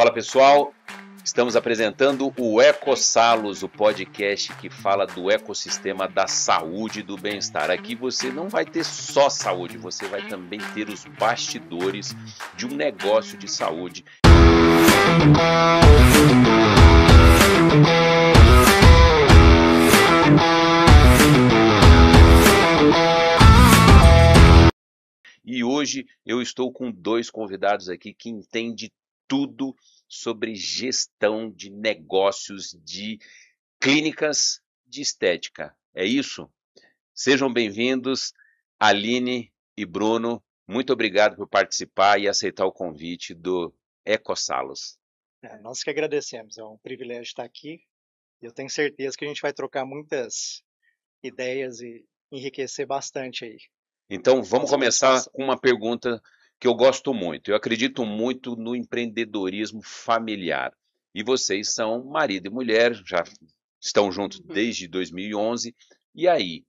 Fala pessoal, estamos apresentando o EcoSalos, o podcast que fala do ecossistema da saúde e do bem-estar. Aqui você não vai ter só saúde, você vai também ter os bastidores de um negócio de saúde. E hoje eu estou com dois convidados aqui que entendem tudo sobre gestão de negócios de clínicas de estética. É isso? Sejam bem-vindos, Aline e Bruno. Muito obrigado por participar e aceitar o convite do EcoSalos. Nós que agradecemos, é um privilégio estar aqui. Eu tenho certeza que a gente vai trocar muitas ideias e enriquecer bastante aí. Então, vamos começar com uma pergunta que eu gosto muito. Eu acredito muito no empreendedorismo familiar. E vocês são marido e mulher, já estão juntos desde 2011. E aí,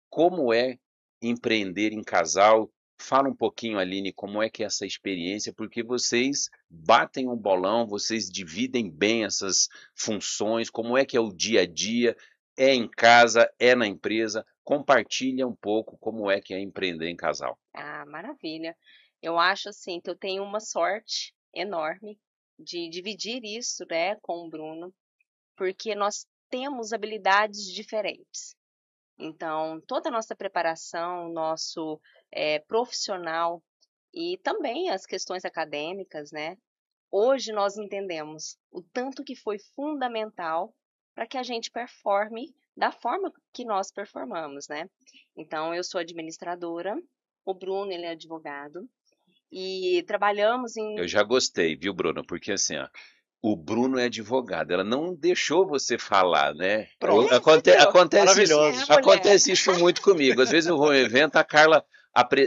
como é empreender em casal? Fala um pouquinho, Aline, como é que é essa experiência, porque vocês batem um bolão, vocês dividem bem essas funções, como é que é o dia a dia, é em casa, é na empresa? Compartilha um pouco como é que é empreender em casal. Ah, maravilha. Eu acho assim que eu tenho uma sorte enorme de dividir isso, né, com o Bruno, porque nós temos habilidades diferentes. Então, toda a nossa preparação, nosso profissional e também as questões acadêmicas, né? Hoje nós entendemos o tanto que foi fundamental para que a gente performe da forma que nós performamos, né? Então, eu sou administradora, o Bruno, ele é advogado, e trabalhamos em... Eu já gostei, viu, Bruno? Porque assim, ó, o Bruno é advogado, ela não deixou você falar, né? Acontece isso muito comigo. Às vezes eu vou a um evento, a Carla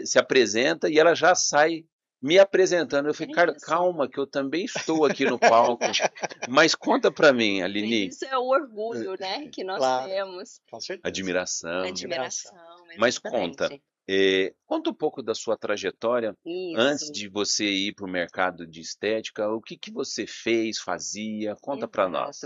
se apresenta e ela já sai me apresentando. Eu falei, Carla, calma, que eu também estou aqui no palco. Mas conta pra mim, Aline. Isso é o orgulho, né, que nós temos. Com certeza. Admiração. Mas exatamente. conta um pouco da sua trajetória antes de você ir para o mercado de estética. O que você fez, fazia? Conta para nós.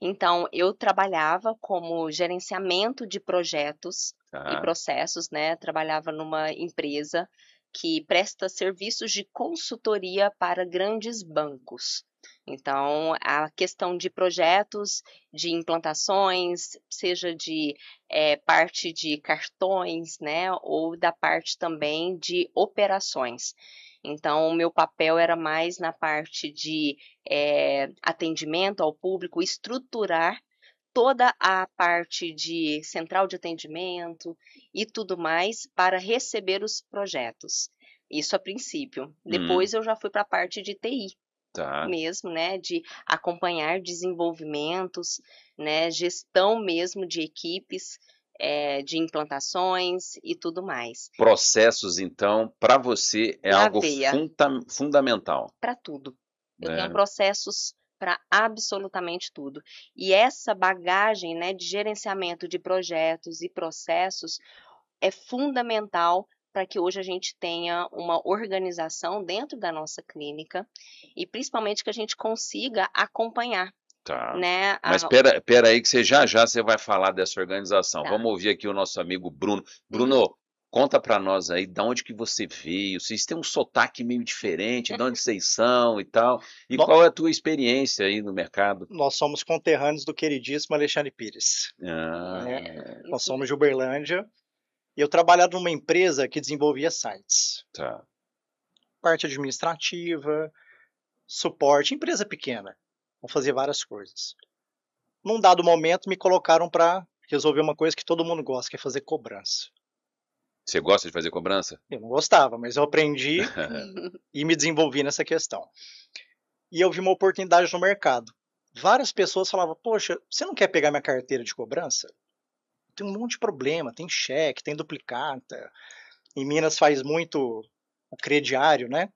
Então, eu trabalhava como gerenciamento de projetos e processos, né? Trabalhava numa empresa que presta serviços de consultoria para grandes bancos. Então, a questão de projetos, de implantações, seja de parte de cartões, né, ou da parte também de operações. Então, o meu papel era mais na parte de atendimento ao público, estruturar toda a parte de central de atendimento e tudo mais para receber os projetos. Isso a princípio. Depois eu já fui para a parte de TI. Mesmo, né, de acompanhar desenvolvimentos, né, gestão mesmo de equipes, de implantações e tudo mais. Processos, então, para você é algo fundamental. Para tudo. Eu tenho processos para absolutamente tudo. E essa bagagem, né, de gerenciamento de projetos e processos é fundamental para que hoje a gente tenha uma organização dentro da nossa clínica e principalmente que a gente consiga acompanhar. Né, Mas espera aí que você vai falar dessa organização. Vamos ouvir aqui o nosso amigo Bruno. Bruno, conta para nós aí de onde que você veio. Vocês têm um sotaque meio diferente, de onde vocês são e tal. E qual é a tua experiência aí no mercado? Nós somos conterrâneos do queridíssimo Alexandre Pires. Nós somos de Uberlândia. E eu trabalhava numa empresa que desenvolvia sites. Parte administrativa, suporte, empresa pequena. Vou fazer várias coisas. Num dado momento, me colocaram para resolver uma coisa que todo mundo gosta, que é fazer cobrança. Você gosta de fazer cobrança? Eu não gostava, mas eu aprendi e me desenvolvi nessa questão. E eu vi uma oportunidade no mercado. Várias pessoas falavam, poxa, você não quer pegar minha carteira de cobrança? Tem um monte de problema, tem cheque, tem duplicata. Em Minas faz muito o crediário, né?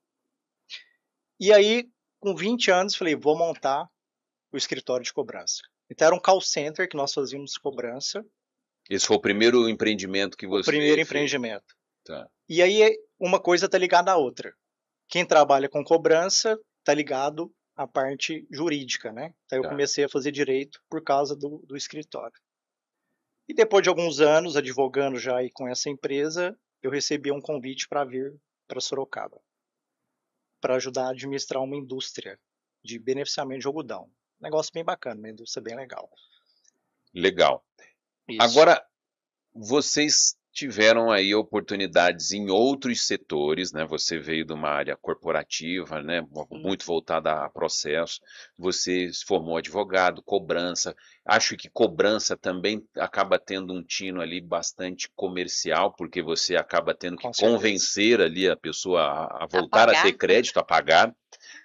E aí, com 20 anos, falei, vou montar o escritório de cobrança. Então era um call center que nós fazíamos cobrança. Esse foi o primeiro empreendimento que você fez? O primeiro empreendimento. E aí, uma coisa está ligada à outra. Quem trabalha com cobrança está ligado a parte jurídica, né? Então eu Tá. comecei a fazer direito por causa do escritório. E depois de alguns anos advogando já aí com essa empresa, eu recebi um convite para vir para Sorocaba, para ajudar a administrar uma indústria de beneficiamento de algodão. Negócio bem bacana, uma indústria bem legal. Legal. Isso. Agora, vocês tiveram aí oportunidades em outros setores, né? Você veio de uma área corporativa, né? Muito voltada a processo. Você se formou advogado, cobrança. Acho que cobrança também acaba tendo um tino ali bastante comercial, porque você acaba tendo que convencer ali a pessoa a voltar a ter crédito, a pagar.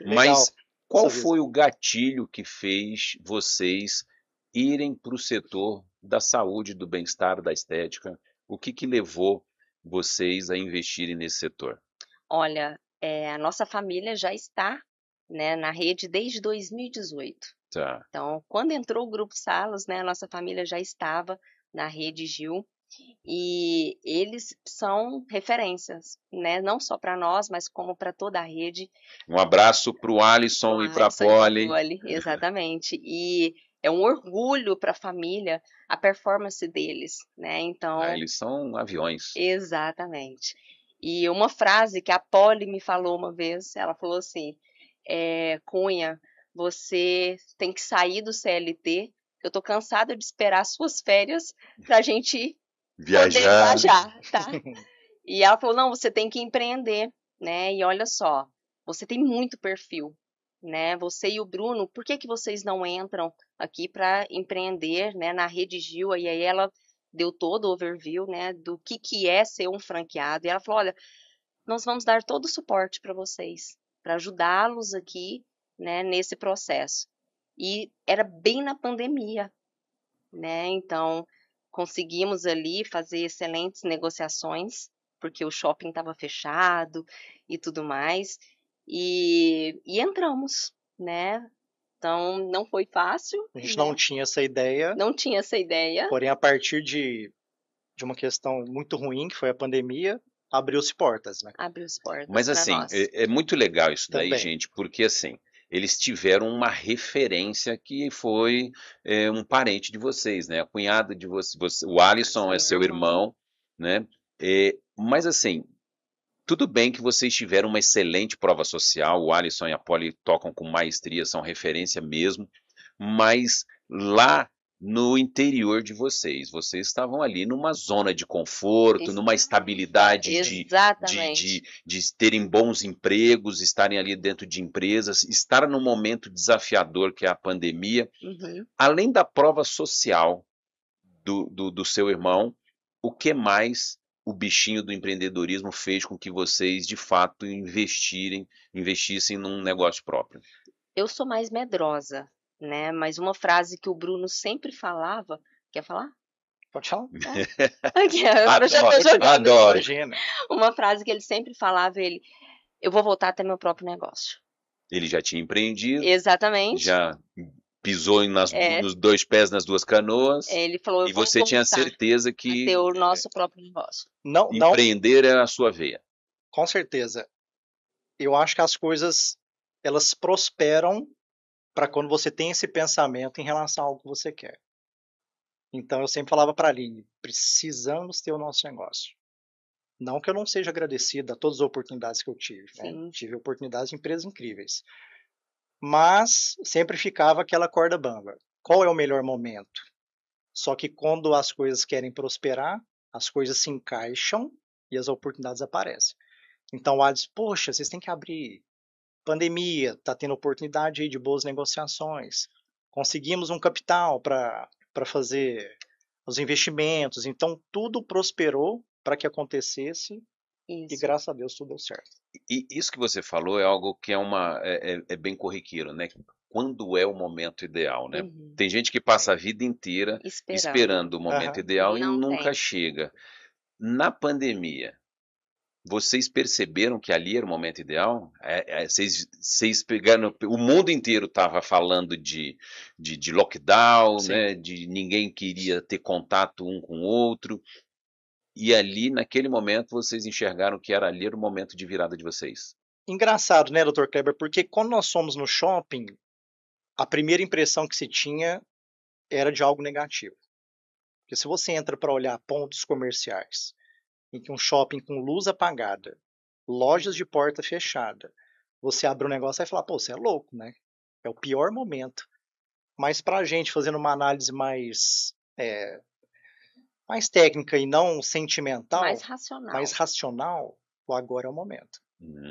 Mas qual foi o gatilho que fez vocês irem para o setor da saúde, do bem-estar, da estética? O que levou vocês a investirem nesse setor? Olha, a nossa família já está, né, na rede desde 2018. Tá. Então, quando entrou o Grupo Salos, né, a nossa família já estava na rede Gil, e eles são referências, né, não só para nós, mas como para toda a rede. Um abraço para o Alisson e para a Polly. Exatamente. E é um orgulho para a família a performance deles, né? Então, eles são aviões. Exatamente. E uma frase que a Polly me falou uma vez, ela falou assim, Cunha, você tem que sair do CLT, eu tô cansada de esperar suas férias pra gente poder viajar, tá? E ela falou, não, você tem que empreender, né? E olha só, você tem muito perfil, né? Você e o Bruno, por que vocês não entram aqui para empreender, né, na Rede Gil? E aí ela deu todo o overview, né, do que é ser um franqueado. E ela falou, olha, nós vamos dar todo o suporte para vocês, para ajudá-los aqui, né, nesse processo. E era bem na pandemia, né? Então, conseguimos ali fazer excelentes negociações, porque o shopping estava fechado e tudo mais. E entramos, né? Então, não foi fácil. A gente não tinha essa ideia. Não tinha essa ideia. Porém, a partir de uma questão muito ruim, que foi a pandemia, abriu-se portas, né? Abriu-se portas. Mas assim, é muito legal isso daí, gente, porque assim, eles tiveram uma referência que foi um parente de vocês, né? A cunhada de vocês, o Alisson é seu irmão, né? Mas assim, tudo bem que vocês tiveram uma excelente prova social, o Alisson e a Polly tocam com maestria, são referência mesmo, mas lá no interior de vocês estavam ali numa zona de conforto, numa estabilidade de terem bons empregos, estarem ali dentro de empresas, estar num momento desafiador que é a pandemia. Além da prova social do seu irmão, o que mais o bichinho do empreendedorismo fez com que vocês, de fato, investissem num negócio próprio? Eu sou mais medrosa, né? Mas uma frase que o Bruno sempre falava... Quer falar? Pode falar. Adoro. Uma frase que ele sempre falava, eu vou voltar a ter meu próprio negócio. Ele já tinha empreendido. Exatamente. Já pisou nos dois pés nas duas canoas. Ele falou, e você tinha certeza que ter o nosso próprio negócio. Empreender era a sua veia. Com certeza. Eu acho que as coisas elas prosperam para quando você tem esse pensamento em relação a algo que você quer. Então eu sempre falava para a Aline, precisamos ter o nosso negócio. Não que eu não seja agradecido a todas as oportunidades que eu tive. Né? Tive oportunidades em empresas incríveis. Mas sempre ficava aquela corda bamba. Qual é o melhor momento? Só que quando as coisas querem prosperar, as coisas se encaixam e as oportunidades aparecem. Então o Alisson, poxa, vocês têm que abrir. Pandemia, está tendo oportunidade aí de boas negociações. Conseguimos um capital para fazer os investimentos. Então tudo prosperou para que acontecesse. Isso. E graças a Deus tudo deu certo. E isso que você falou é algo que é bem corriqueiro, né? Quando é o momento ideal, né? Tem gente que passa a vida inteira esperando o momento ideal e nunca chega. Na pandemia, vocês perceberam que ali era o momento ideal? Vocês pegaram, o mundo inteiro estava falando de lockdown, né? De ninguém queria ter contato um com o outro. E ali, naquele momento, vocês enxergaram que ali era o momento de virada de vocês. Engraçado, né, Dr. Kleber? Porque quando nós fomos no shopping, a primeira impressão que se tinha era de algo negativo. Porque se você entra para olhar pontos comerciais, em que um shopping com luz apagada, lojas de porta fechada, você abre um negócio e vai falar, pô, você é louco, né? É o pior momento. Mas para a gente, fazendo uma análise mais técnica e não sentimental, mais racional, o agora é o momento.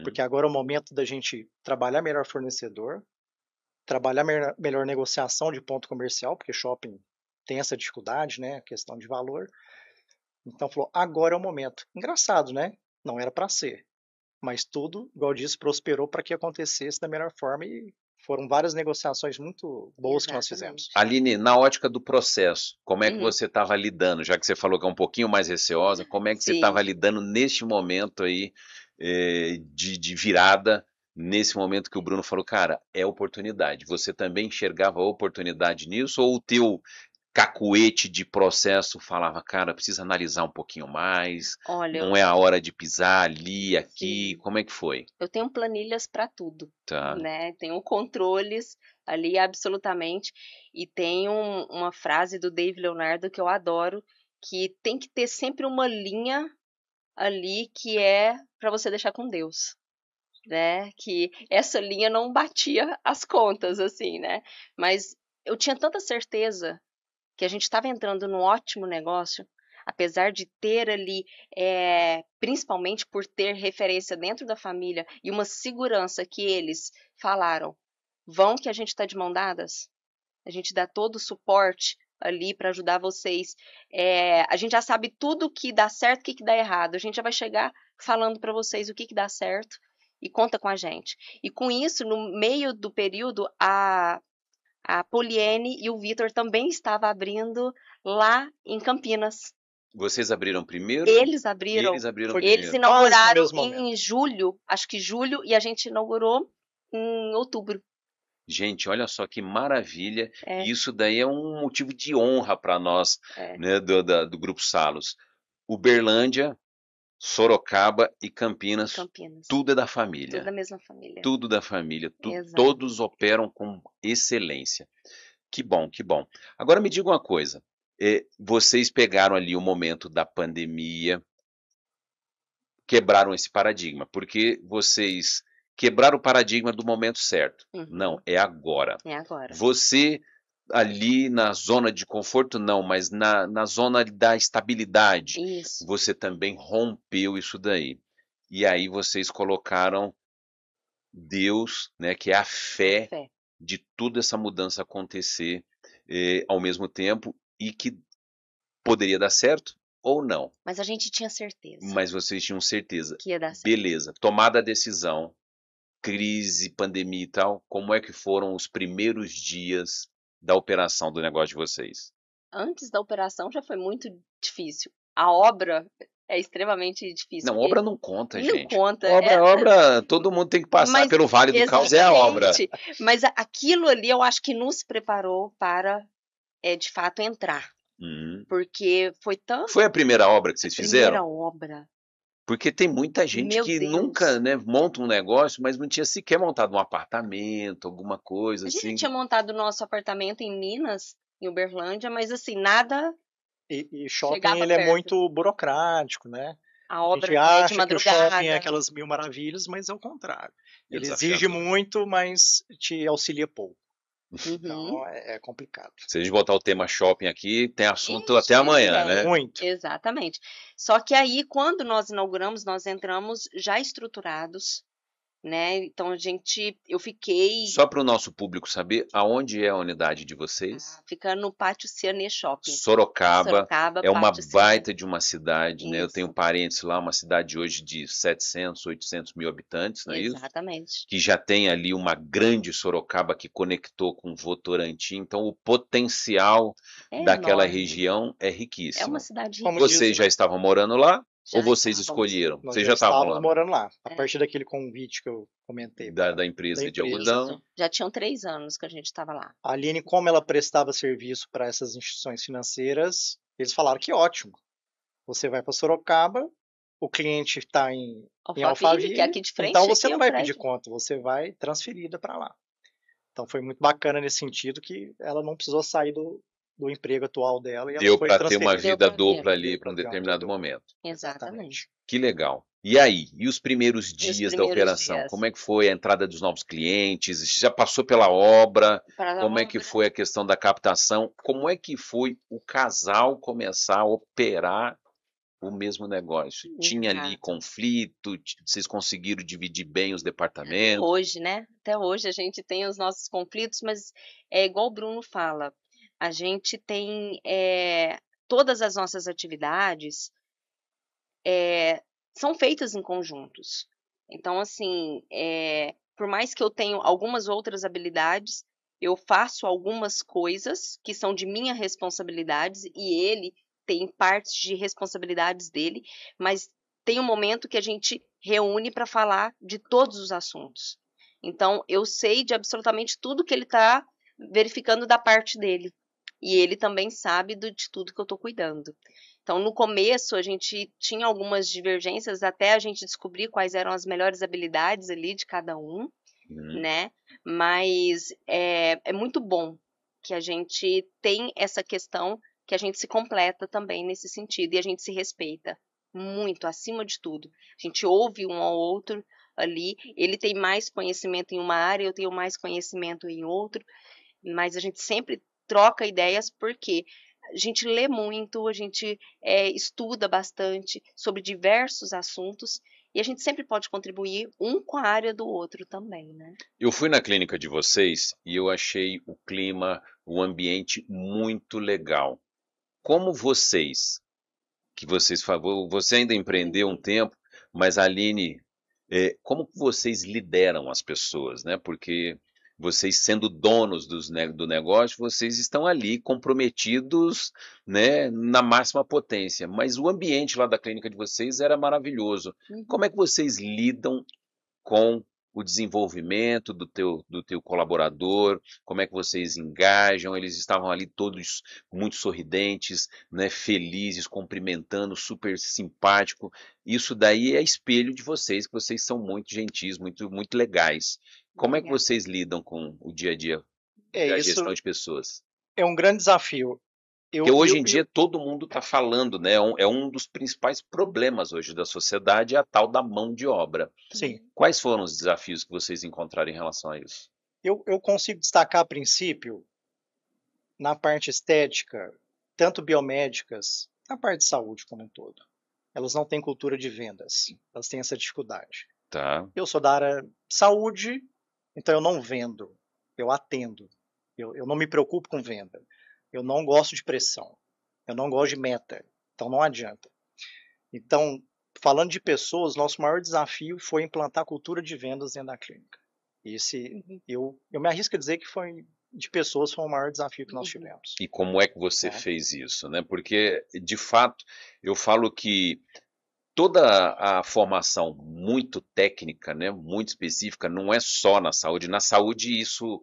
Porque agora é o momento da gente trabalhar melhor fornecedor, trabalhar melhor negociação de ponto comercial, porque shopping tem essa dificuldade, né? A questão de valor. Então falou, agora é o momento. Engraçado, né? Não era para ser. Mas tudo, igual disse, prosperou para que acontecesse da melhor forma e foram várias negociações muito boas que nós fizemos. Aline, na ótica do processo, como é que você estava lidando? Já que você falou que é um pouquinho mais receosa, como é que você estava lidando neste momento aí de virada, nesse momento que o Bruno falou, cara, é oportunidade. Você também enxergava oportunidade nisso ou o teu cacuete de processo falava, cara, precisa analisar um pouquinho mais, não é a hora de pisar ali, aqui, como é que foi? Eu tenho planilhas para tudo, né? Tenho controles ali absolutamente e tem uma frase do Dave Leonardo que eu adoro, que tem que ter sempre uma linha ali que é para você deixar com Deus, né? Que essa linha não batia as contas assim, né? Mas eu tinha tanta certeza que a gente estava entrando num ótimo negócio, apesar de ter ali, principalmente por ter referência dentro da família e uma segurança que eles falaram, vão que a gente está de mão dadas, a gente dá todo o suporte ali para ajudar vocês, a gente já sabe tudo que dá certo e o que dá errado, a gente já vai chegar falando para vocês o que dá certo e conta com a gente. E com isso, no meio do período, a Poliene e o Vitor também estavam abrindo lá em Campinas. Vocês abriram primeiro? Eles abriram primeiro. Eles inauguraram em julho, acho que julho, e a gente inaugurou em outubro. Gente, olha só que maravilha. Isso daí é um motivo de honra para nós, né, do Grupo Salos. Uberlândia, Sorocaba e Campinas, tudo é da família. Tudo da mesma família. Tudo da família. Todos operam com excelência. Que bom, que bom. Agora me diga uma coisa. Vocês pegaram ali o momento da pandemia, quebraram esse paradigma, porque vocês quebraram o paradigma do momento certo. Não, é agora. É agora. Você ali na zona de conforto, não, mas na zona da estabilidade. Isso. Você também rompeu isso daí. E aí vocês colocaram Deus, né, que é a fé de toda essa mudança acontecer ao mesmo tempo e que poderia dar certo ou não. Mas a gente tinha certeza. Mas vocês tinham certeza. Que ia dar certo. Beleza. Tomada a decisão, crise, pandemia e tal, como é que foram os primeiros dias da operação do negócio de vocês? Antes da operação já foi muito difícil. A obra é extremamente difícil. Não, obra não conta, gente. Não conta. Obra, todo mundo tem que passar pelo Vale do Caos, é a obra. Mas aquilo ali eu acho que nos preparou para, de fato, entrar. Porque foi tanto... Foi a primeira obra que vocês fizeram? A primeira obra. Porque tem muita gente que nunca, né, monta um negócio, mas não tinha sequer montado um apartamento, alguma coisa assim. A gente tinha montado o nosso apartamento em Minas, em Uberlândia, mas assim, nada... E shopping, ele é muito burocrático, né? A obra gente acha que o shopping é aquelas mil maravilhas, mas é o contrário. Ele exige muito, mas te auxilia pouco. Então, é complicado. Se a gente botar o tema shopping aqui, tem assunto até amanhã, né? Muito. Exatamente. Só que aí, quando nós inauguramos, nós entramos já estruturados, né? Então, eu fiquei... Só para o nosso público saber, aonde é a unidade de vocês? Fica no Pátio Cianê Shopping. Sorocaba é uma baita de uma cidade, isso. né? Eu tenho parentes lá, uma cidade hoje de 700, 800 mil habitantes, não é isso? Exatamente. Que já tem ali uma grande Sorocaba que conectou com Votorantim, então o potencial daquela região é riquíssimo. É uma cidade rica. Vocês já estavam morando lá? Ou vocês escolheram? Nós vocês já estavam lá? morando lá, a partir daquele convite que eu comentei. Da empresa de algodão. Já tinham 3 anos que a gente estava lá. A Aline, como ela prestava serviço para essas instituições financeiras, eles falaram que ótimo. Você vai para Sorocaba o cliente está em Alphaville, Alphaville, que é aqui de frente, então você aqui é não o vai prédio. pedir conta, você vai transferida para lá. Então foi muito bacana nesse sentido que ela não precisou sair do emprego atual dela e ela Deu foi para ter uma transferida. vida Deu pra ter. dupla ali Deu para um pra ter uma determinado vida momento. Exatamente. Que legal. E aí? E os primeiros E os dias da primeiros operação? dias? Como é que foi a entrada dos novos clientes? Já passou pela obra? Para a Como é que obra. foi a questão da captação? Como é que foi o casal começar a operar o mesmo negócio? Tinha ali Exato. conflito? Vocês conseguiram dividir bem os Até departamentos? hoje, né? Até hoje a gente tem os nossos conflitos, mas é igual o Bruno fala, a gente tem todas as nossas atividades são feitas em conjuntos. Então, assim, por mais que eu tenha algumas outras habilidades, eu faço algumas coisas que são de minha responsabilidade e ele tem partes de responsabilidades dele, mas tem um momento que a gente reúne para falar de todos os assuntos. Então, eu sei de absolutamente tudo que ele está verificando da parte dele. E ele também sabe de tudo que eu estou cuidando. Então, no começo, a gente tinha algumas divergências até a gente descobrir quais eram as melhores habilidades ali de cada um, Uhum. né? Mas é muito bom que a gente tem essa questão que a gente se completa também nesse sentido e a gente se respeita muito, acima de tudo. A gente ouve um ao outro ali, ele tem mais conhecimento em uma área, eu tenho mais conhecimento em outro, mas a gente sempre troca ideias porque a gente lê muito, a gente estuda bastante sobre diversos assuntos e a gente sempre pode contribuir um com a área do outro também, né? Eu fui na clínica de vocês e eu achei o clima, o ambiente muito legal. Como vocês, que vocês falou, você ainda empreendeu um tempo, mas Aline, como que vocês lideram as pessoas, né? Porque vocês sendo donos do negócio, vocês estão ali comprometidos, né, na máxima potência. Mas o ambiente lá da clínica de vocês era maravilhoso. Como é que vocês lidam com o desenvolvimento do teu colaborador, como é que vocês engajam, eles estavam ali todos muito sorridentes, né, felizes, cumprimentando, super simpático. Isso daí é espelho de vocês, que vocês são muito gentis, muito, muito legais. Como é que Obrigada. vocês lidam com o dia a dia da gestão Isso de pessoas? é um grande desafio. Porque hoje em dia todo mundo está falando, né? É um dos principais problemas hoje da sociedade, é a tal da mão de obra. Sim, Quais foram os desafios que vocês encontraram em relação a isso? eu consigo destacar a princípio na parte estética, tanto biomédicas, na parte de saúde como um todo. Elas não têm cultura de vendas, elas têm essa dificuldade. Tá. Eu sou da área de saúde, então eu não vendo, eu atendo. Eu não me preocupo com venda. Eu não gosto de pressão. Eu não gosto de meta. Então não adianta. Então, falando de pessoas, nosso maior desafio foi implantar a cultura de vendas dentro da clínica. Esse, eu me arrisco a dizer que foi de pessoas foi o maior desafio que nós tivemos. E como é que você Tá? fez isso, né? Porque, de fato, eu falo que toda a formação muito técnica, né, muito específica, não é só na saúde. Na saúde isso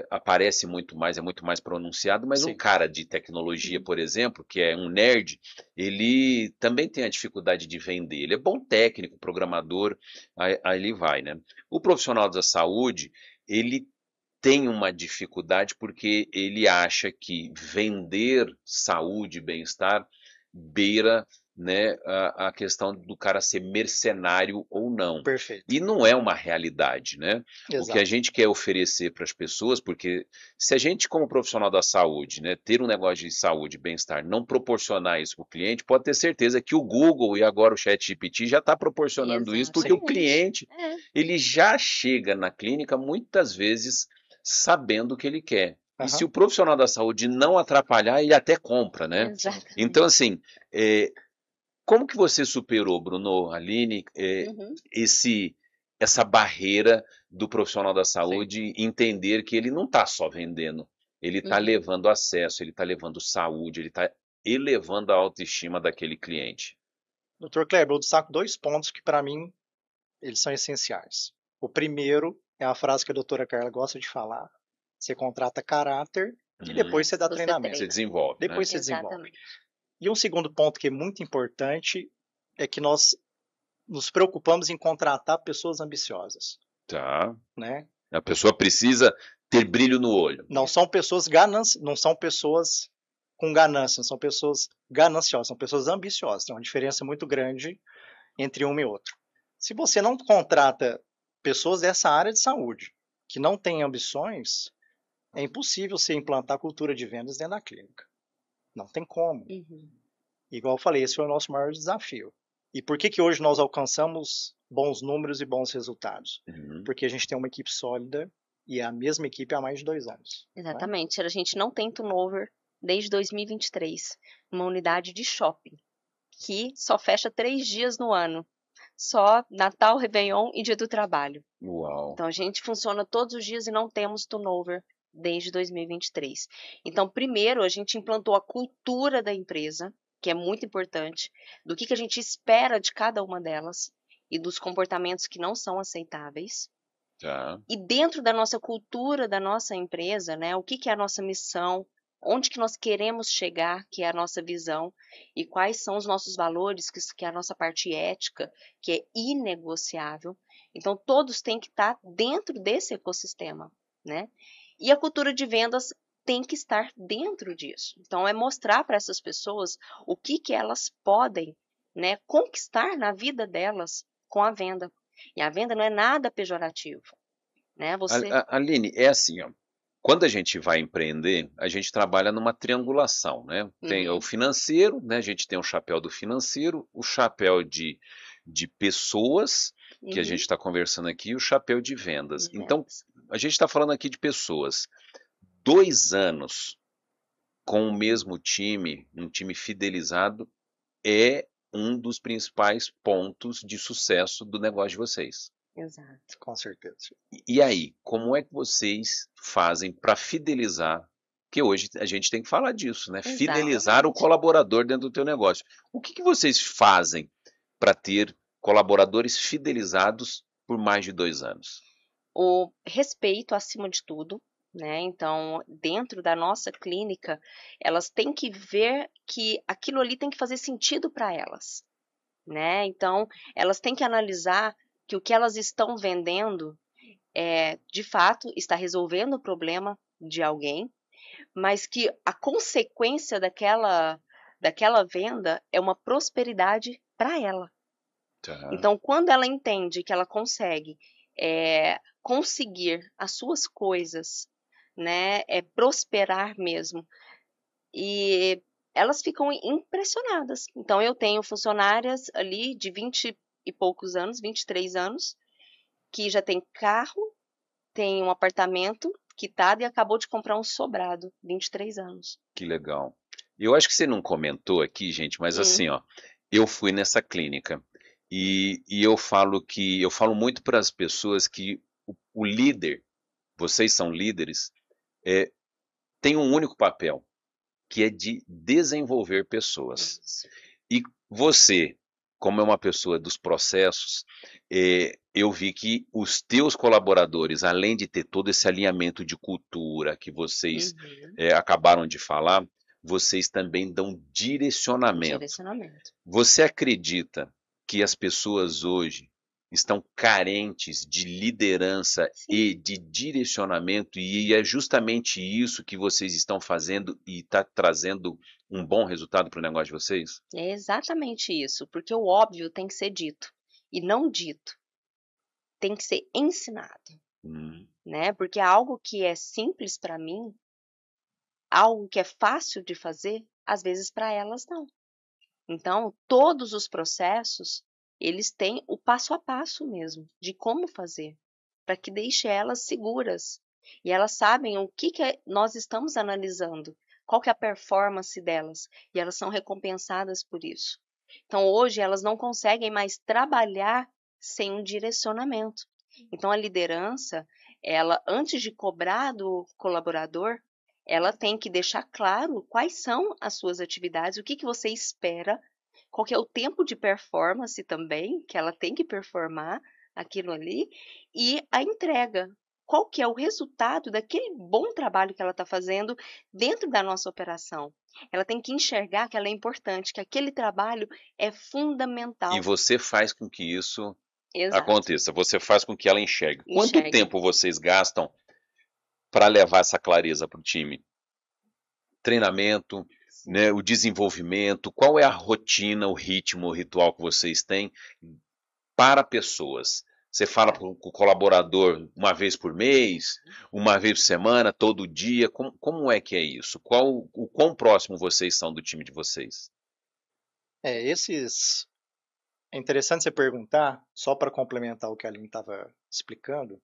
aparece muito mais, é muito mais pronunciado, mas um Sim. cara de tecnologia, por exemplo, que é um nerd, ele também tem a dificuldade de vender. Ele é bom técnico, programador, aí ele vai, né? O profissional da saúde, ele tem uma dificuldade porque ele acha que vender saúde e bem-estar beira, né, a questão do cara ser mercenário ou não. Perfeito. E não é uma realidade, né? O que a Exato. gente quer oferecer para as pessoas, porque se a gente, como profissional da saúde, né, ter um negócio de saúde e bem-estar, não proporcionar isso para o cliente, pode ter certeza que o Google e agora o ChatGPT já está proporcionando isso, porque o Exatamente. cliente ele já chega na clínica muitas vezes sabendo o que ele quer. E se o profissional da saúde não atrapalhar, ele até compra, né? Exatamente. Então, assim, como que você superou, Bruno, Aline, essa barreira do profissional da saúde entender que ele não está só vendendo, ele está levando acesso, ele está levando saúde, ele está elevando a autoestima daquele cliente? Dr. Kleber, eu destaco 2 pontos que para mim eles são essenciais. O primeiro é a frase que a doutora Carla gosta de falar: você contrata caráter e depois você dá treinamento. Você desenvolve, Depois né? você desenvolve. Exatamente. E um segundo ponto que é muito importante é que nós nos preocupamos em contratar pessoas ambiciosas. Tá. Né? A pessoa precisa ter brilho no olho. Não são pessoas não são pessoas com ganância, são pessoas gananciosas, são pessoas ambiciosas. Tem uma diferença muito grande entre um e outro. Se você não contrata pessoas dessa área de saúde que não têm ambições, é impossível você implantar cultura de vendas dentro da clínica. Não tem como. Igual eu falei, esse foi o nosso maior desafio. E por que hoje nós alcançamos bons números e bons resultados? Porque a gente tem uma equipe sólida e é a mesma equipe há mais de 2 anos. Exatamente. Né? A gente não tem turnover desde 2023, uma unidade de shopping, que só fecha 3 dias no ano. Só Natal, Réveillon e Dia do Trabalho. Uau. Então, a gente funciona todos os dias e não temos turnover desde 2023. Então, primeiro, a gente implantou a cultura da empresa, que é muito importante, do que a gente espera de cada uma delas e dos comportamentos que não são aceitáveis. Tá. E dentro da nossa cultura, da nossa empresa, né, o que é a nossa missão, onde que nós queremos chegar, que é a nossa visão, e quais são os nossos valores, que é a nossa parte ética, que é inegociável. Então, todos têm que estar dentro desse ecossistema, né? E a cultura de vendas tem que estar dentro disso. Então, é mostrar para essas pessoas o que elas podem, né, conquistar na vida delas com a venda. E a venda não é nada pejorativo, né? Aline, é assim, ó. Quando a gente vai empreender, a gente trabalha numa triangulação, né? Tem o financeiro, né? A gente tem o chapéu do financeiro, o chapéu de pessoas, que a gente está conversando aqui, e o chapéu de vendas. Então, a gente está falando aqui de pessoas. 2 anos com o mesmo time, um time fidelizado, é um dos principais pontos de sucesso do negócio de vocês. Exato. Com certeza. E aí, como é que vocês fazem para fidelizar? Que hoje a gente tem que falar disso, né? Exatamente. Fidelizar o colaborador dentro do teu negócio. O que vocês fazem para ter colaboradores fidelizados por mais de 2 anos? O respeito acima de tudo, né? Então, dentro da nossa clínica, elas têm que ver que aquilo ali tem que fazer sentido para elas, né? Então, elas têm que analisar que o que elas estão vendendo de fato, está resolvendo o problema de alguém, mas que a consequência daquela venda é uma prosperidade para ela. Tá. Então, quando ela entende que ela consegue conseguir as suas coisas, né, prosperar mesmo, e elas ficam impressionadas. Então, eu tenho funcionárias ali de 20 e poucos anos, 23 anos, que já tem carro, tem um apartamento quitado e acabou de comprar um sobrado, 23 anos. Que legal. Eu acho que você não comentou aqui, gente, mas assim, ó, eu fui nessa clínica e eu falo muito para as pessoas que o líder, vocês são líderes, tem um único papel, que é de desenvolver pessoas. E você, como é uma pessoa dos processos, eu vi que os teus colaboradores, além de ter todo esse alinhamento de cultura que vocês acabaram de falar, vocês também dão direcionamento. Você acredita que as pessoas hoje estão carentes de liderança e de direcionamento, e é justamente isso que vocês estão fazendo e está trazendo um bom resultado para o negócio de vocês? É exatamente isso, porque o óbvio tem que ser dito, e não dito, tem que ser ensinado, né? Porque algo que é simples para mim, algo que é fácil de fazer, às vezes para elas não. Então, todos os processos, eles têm o passo a passo mesmo, de como fazer, para que deixe elas seguras. E elas sabem o que nós estamos analisando, qual que é a performance delas, e elas são recompensadas por isso. Então, hoje, elas não conseguem mais trabalhar sem um direcionamento. Então, a liderança, ela, antes de cobrar do colaborador, ela tem que deixar claro quais são as suas atividades, o que você espera, qual que é o tempo de performance também, que ela tem que performar aquilo ali, e a entrega. qual que é o resultado daquele bom trabalho que ela está fazendo dentro da nossa operação. Ela tem que enxergar que ela é importante, que aquele trabalho é fundamental. E você faz com que isso Exato. aconteça, você faz com que ela enxergue. Quanto Enxergue. tempo vocês gastam para levar essa clareza para o time? Treinamento, né, o desenvolvimento, qual é a rotina, o ritmo, o ritual que vocês têm para pessoas? Você fala com o colaborador uma vez por mês, uma vez por semana, todo dia? Como é que é isso? O quão próximo vocês são do time de vocês? É interessante você perguntar, só para complementar o que a Aline estava explicando,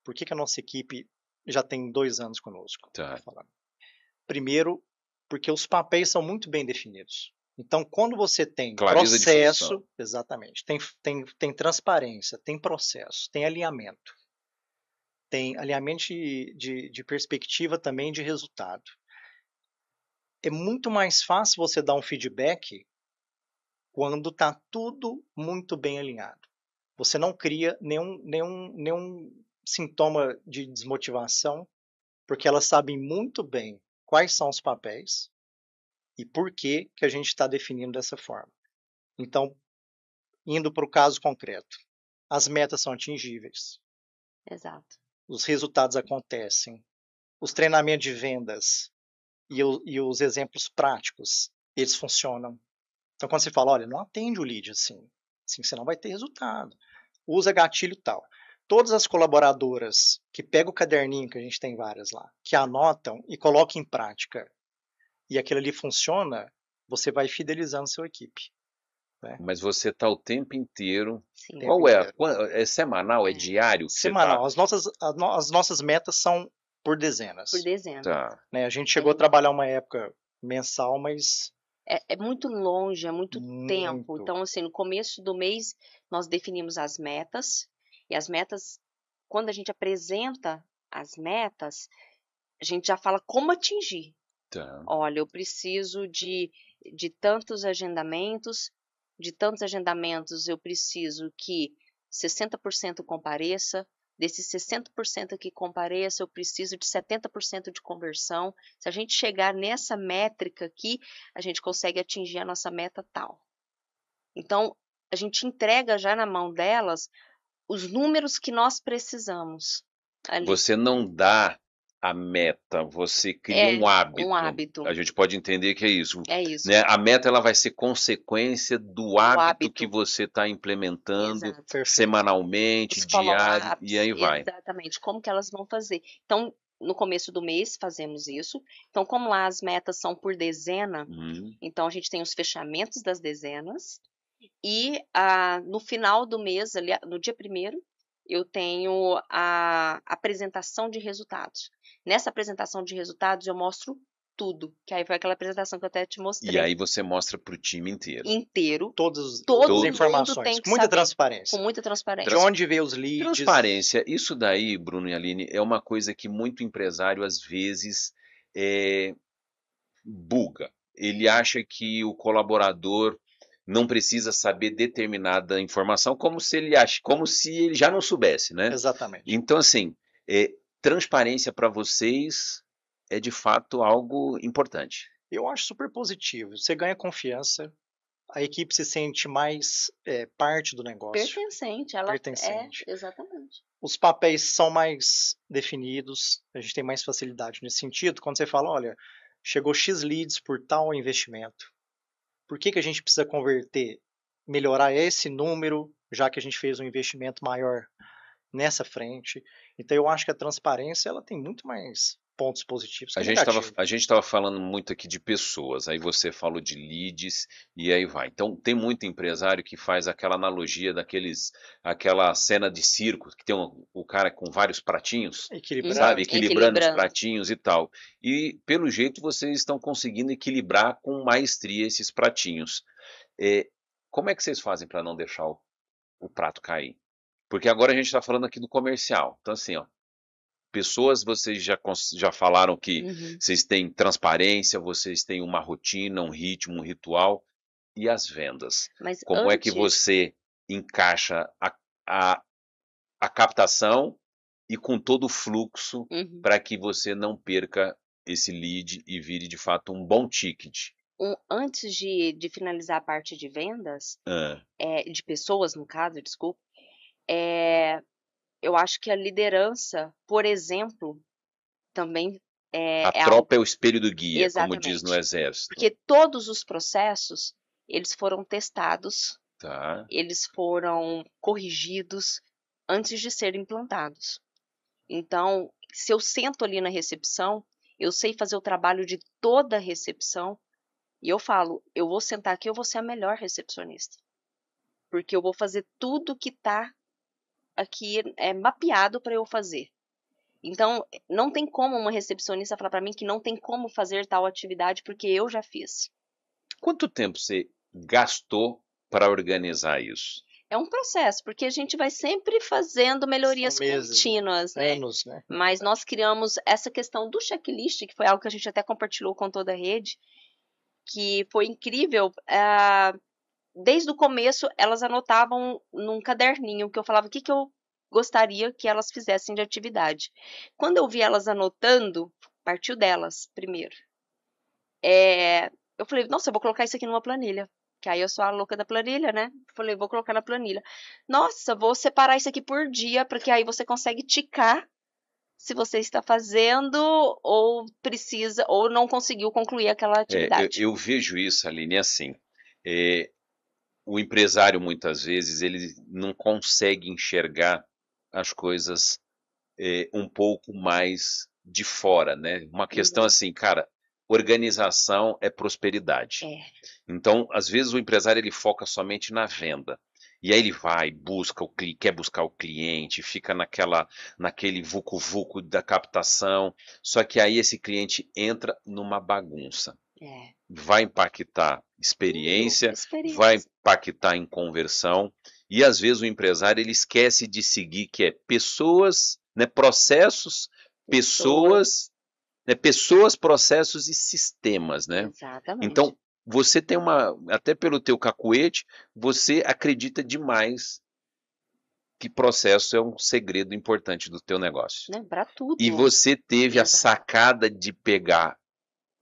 por que a nossa equipe já tem 2 anos conosco? Tá. Primeiro, porque os papéis são muito bem definidos. Então, quando você tem Clareza de processo, função. exatamente, tem transparência, tem processo, tem alinhamento de perspectiva também de resultado. É muito mais fácil você dar um feedback quando está tudo muito bem alinhado. Você não cria nenhum sintoma de desmotivação, porque elas sabem muito bem quais são os papéis e por que a gente está definindo dessa forma. Então, indo para o caso concreto, as metas são atingíveis. Exato. Os resultados acontecem. Os treinamentos de vendas e os exemplos práticos, eles funcionam. Então, quando você fala, olha, não atende o lead assim você não vai ter resultado. Usa gatilho tal. Todas as colaboradoras que pegam o caderninho, que a gente tem várias lá, que anotam e colocam em prática, e aquilo ali funciona, você vai fidelizando sua equipe. Né? Mas você está o tempo inteiro. Sim. Qual é? É semanal? É diário? Que Semanal. Você As nossas metas são por dezenas. Por dezenas. tá? Né? A gente chegou a trabalhar uma época mensal, mas É muito longe, é muito tempo. Muito. Então, assim, no começo do mês, nós definimos as metas. E as metas, quando a gente apresenta as metas, a gente já fala como atingir. Tá. Olha, eu preciso de tantos agendamentos, eu preciso que 60% compareça, desses 60% que compareça, eu preciso de 70% de conversão. Se a gente chegar nessa métrica aqui, a gente consegue atingir a nossa meta tal. Então, a gente entrega já na mão delas os números que nós precisamos. Ali. Você não dá a meta, você cria um hábito. Um hábito. A gente pode entender que é isso. É isso. Né? A meta ela vai ser consequência do hábito que você está implementando. Exato. Semanalmente, Os diário, follow-ups, e aí vai. Exatamente. Como que elas vão fazer? Então, no começo do mês fazemos isso. Então, como lá as metas são por dezena, então a gente tem os fechamentos das dezenas. E no final do mês, ali, no dia 1º, eu tenho a apresentação de resultados. Nessa apresentação de resultados, eu mostro tudo. Que aí foi aquela apresentação que eu até te mostrei. E aí você mostra para o time inteiro. Todas Todo as informações. Com muita transparência. Com muita transparência. De onde veio os leads. Transparência. Isso daí, Bruno e Aline, é uma coisa que muito empresário, às vezes, buga. Ele acha que o colaborador não precisa saber determinada informação, como se ele já não soubesse, né? Exatamente. Então, assim, transparência para vocês é de fato algo importante. Eu acho super positivo. Você ganha confiança, a equipe se sente mais parte do negócio. Pertencente. Exatamente. Os papéis são mais definidos, a gente tem mais facilidade nesse sentido. Quando você fala, olha, chegou X leads por tal investimento, por que a gente precisa converter, melhorar esse número, já que a gente fez um investimento maior nessa frente? Então, eu acho que a transparência ela tem muito mais pontos positivos que negativos. A gente estava falando muito aqui de pessoas, aí você falou de leads e aí vai. Então, tem muito empresário que faz aquela analogia aquela cena de circo, que tem o cara com vários pratinhos, sabe? Equilibrando os pratinhos e tal. E, pelo jeito, vocês estão conseguindo equilibrar com maestria esses pratinhos. Como é que vocês fazem para não deixar o prato cair? Porque agora a gente está falando aqui do comercial. Então, assim, ó, pessoas, vocês já falaram que vocês têm transparência, vocês têm uma rotina, um ritmo, um ritual. E as vendas? Mas como é que você encaixa a captação e com todo o fluxo para que você não perca esse lead e vire de fato um bom ticket. Antes de finalizar a parte de vendas, de pessoas, no caso, desculpa, eu acho que a liderança, por exemplo, também a tropa é o espelho do guia, exatamente, como diz no exército. Porque todos os processos, eles foram testados, eles foram corrigidos antes de serem implantados. Então, se eu sento ali na recepção, eu sei fazer o trabalho de toda a recepção, e eu falo, eu vou sentar aqui, eu vou ser a melhor recepcionista. Porque eu vou fazer tudo que está aqui mapeado para eu fazer. Então, não tem como uma recepcionista falar para mim que não tem como fazer tal atividade, porque eu já fiz. Quanto tempo você gastou para organizar isso? É um processo, porque a gente vai sempre fazendo melhorias contínuas, né? Anos, né? Mas nós criamos essa questão do checklist, que foi algo que a gente até compartilhou com toda a rede, que foi incrível. Desde o começo, elas anotavam num caderninho que eu falava o que eu gostaria que elas fizessem de atividade. Quando eu vi elas anotando, partiu delas primeiro. Eu falei, nossa, eu vou colocar isso aqui numa planilha. Que aí eu sou a louca da planilha, né? Falei, vou colocar na planilha. Nossa, vou separar isso aqui por dia, porque aí você consegue ticar se você está fazendo ou precisa, ou não conseguiu concluir aquela atividade. Eu vejo isso, Aline, assim. O empresário, muitas vezes, ele não consegue enxergar as coisas um pouco mais de fora, né? Uma questão assim, cara, organização é prosperidade. Então, às vezes o empresário ele foca somente na venda. E aí ele vai, quer buscar o cliente, fica naquele vucu-vucu da captação. Só que aí esse cliente entra numa bagunça. Vai impactar experiência, vai impactar em conversão. E às vezes o empresário ele esquece de seguir que é pessoas, né, processos, pessoas, processos e sistemas, né? Exatamente. Então, você tem até pelo teu cacuete, você acredita demais que processo é um segredo importante do teu negócio. Para tudo. E você teve a sacada de pegar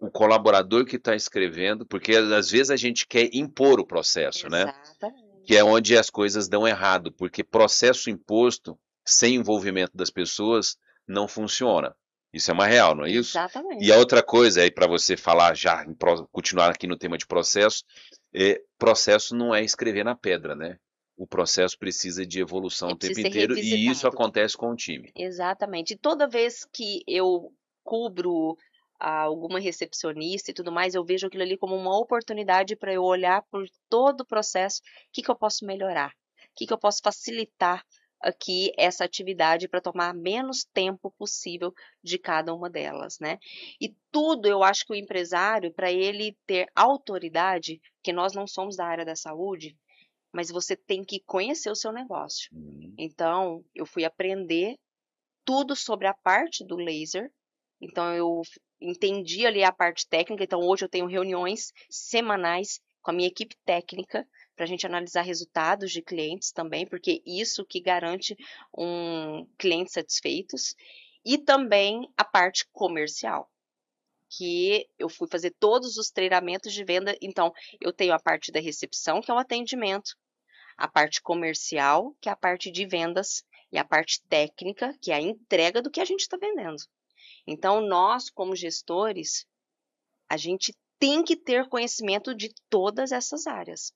o colaborador que está escrevendo, porque às vezes a gente quer impor o processo, né? Que é onde as coisas dão errado, porque processo imposto, sem envolvimento das pessoas, não funciona. Isso é uma real, não é isso? Exatamente. E a outra coisa, aí para você falar já, continuar aqui no tema de processo, processo não é escrever na pedra, né? O processo precisa de evolução o tempo inteiro e isso acontece com o time. Exatamente. E toda vez que eu cubro alguma recepcionista e tudo mais, eu vejo aquilo ali como uma oportunidade para eu olhar por todo o processo, o que eu posso melhorar, o que eu posso facilitar aqui essa atividade para tomar menos tempo possível de cada uma delas, né? E tudo, eu acho que o empresário, para ele ter autoridade, que nós não somos da área da saúde, mas você tem que conhecer o seu negócio. Então, eu fui aprender tudo sobre a parte do laser. Então, eu entendi ali a parte técnica. Então, hoje eu tenho reuniões semanais com a minha equipe técnica para a gente analisar resultados de clientes também, porque isso que garante clientes satisfeitos. E também a parte comercial, que eu fui fazer todos os treinamentos de venda. Então, eu tenho a parte da recepção, que é o atendimento, a parte comercial, que é a parte de vendas, e a parte técnica, que é a entrega do que a gente está vendendo. Então, nós, como gestores, a gente tem que ter conhecimento de todas essas áreas.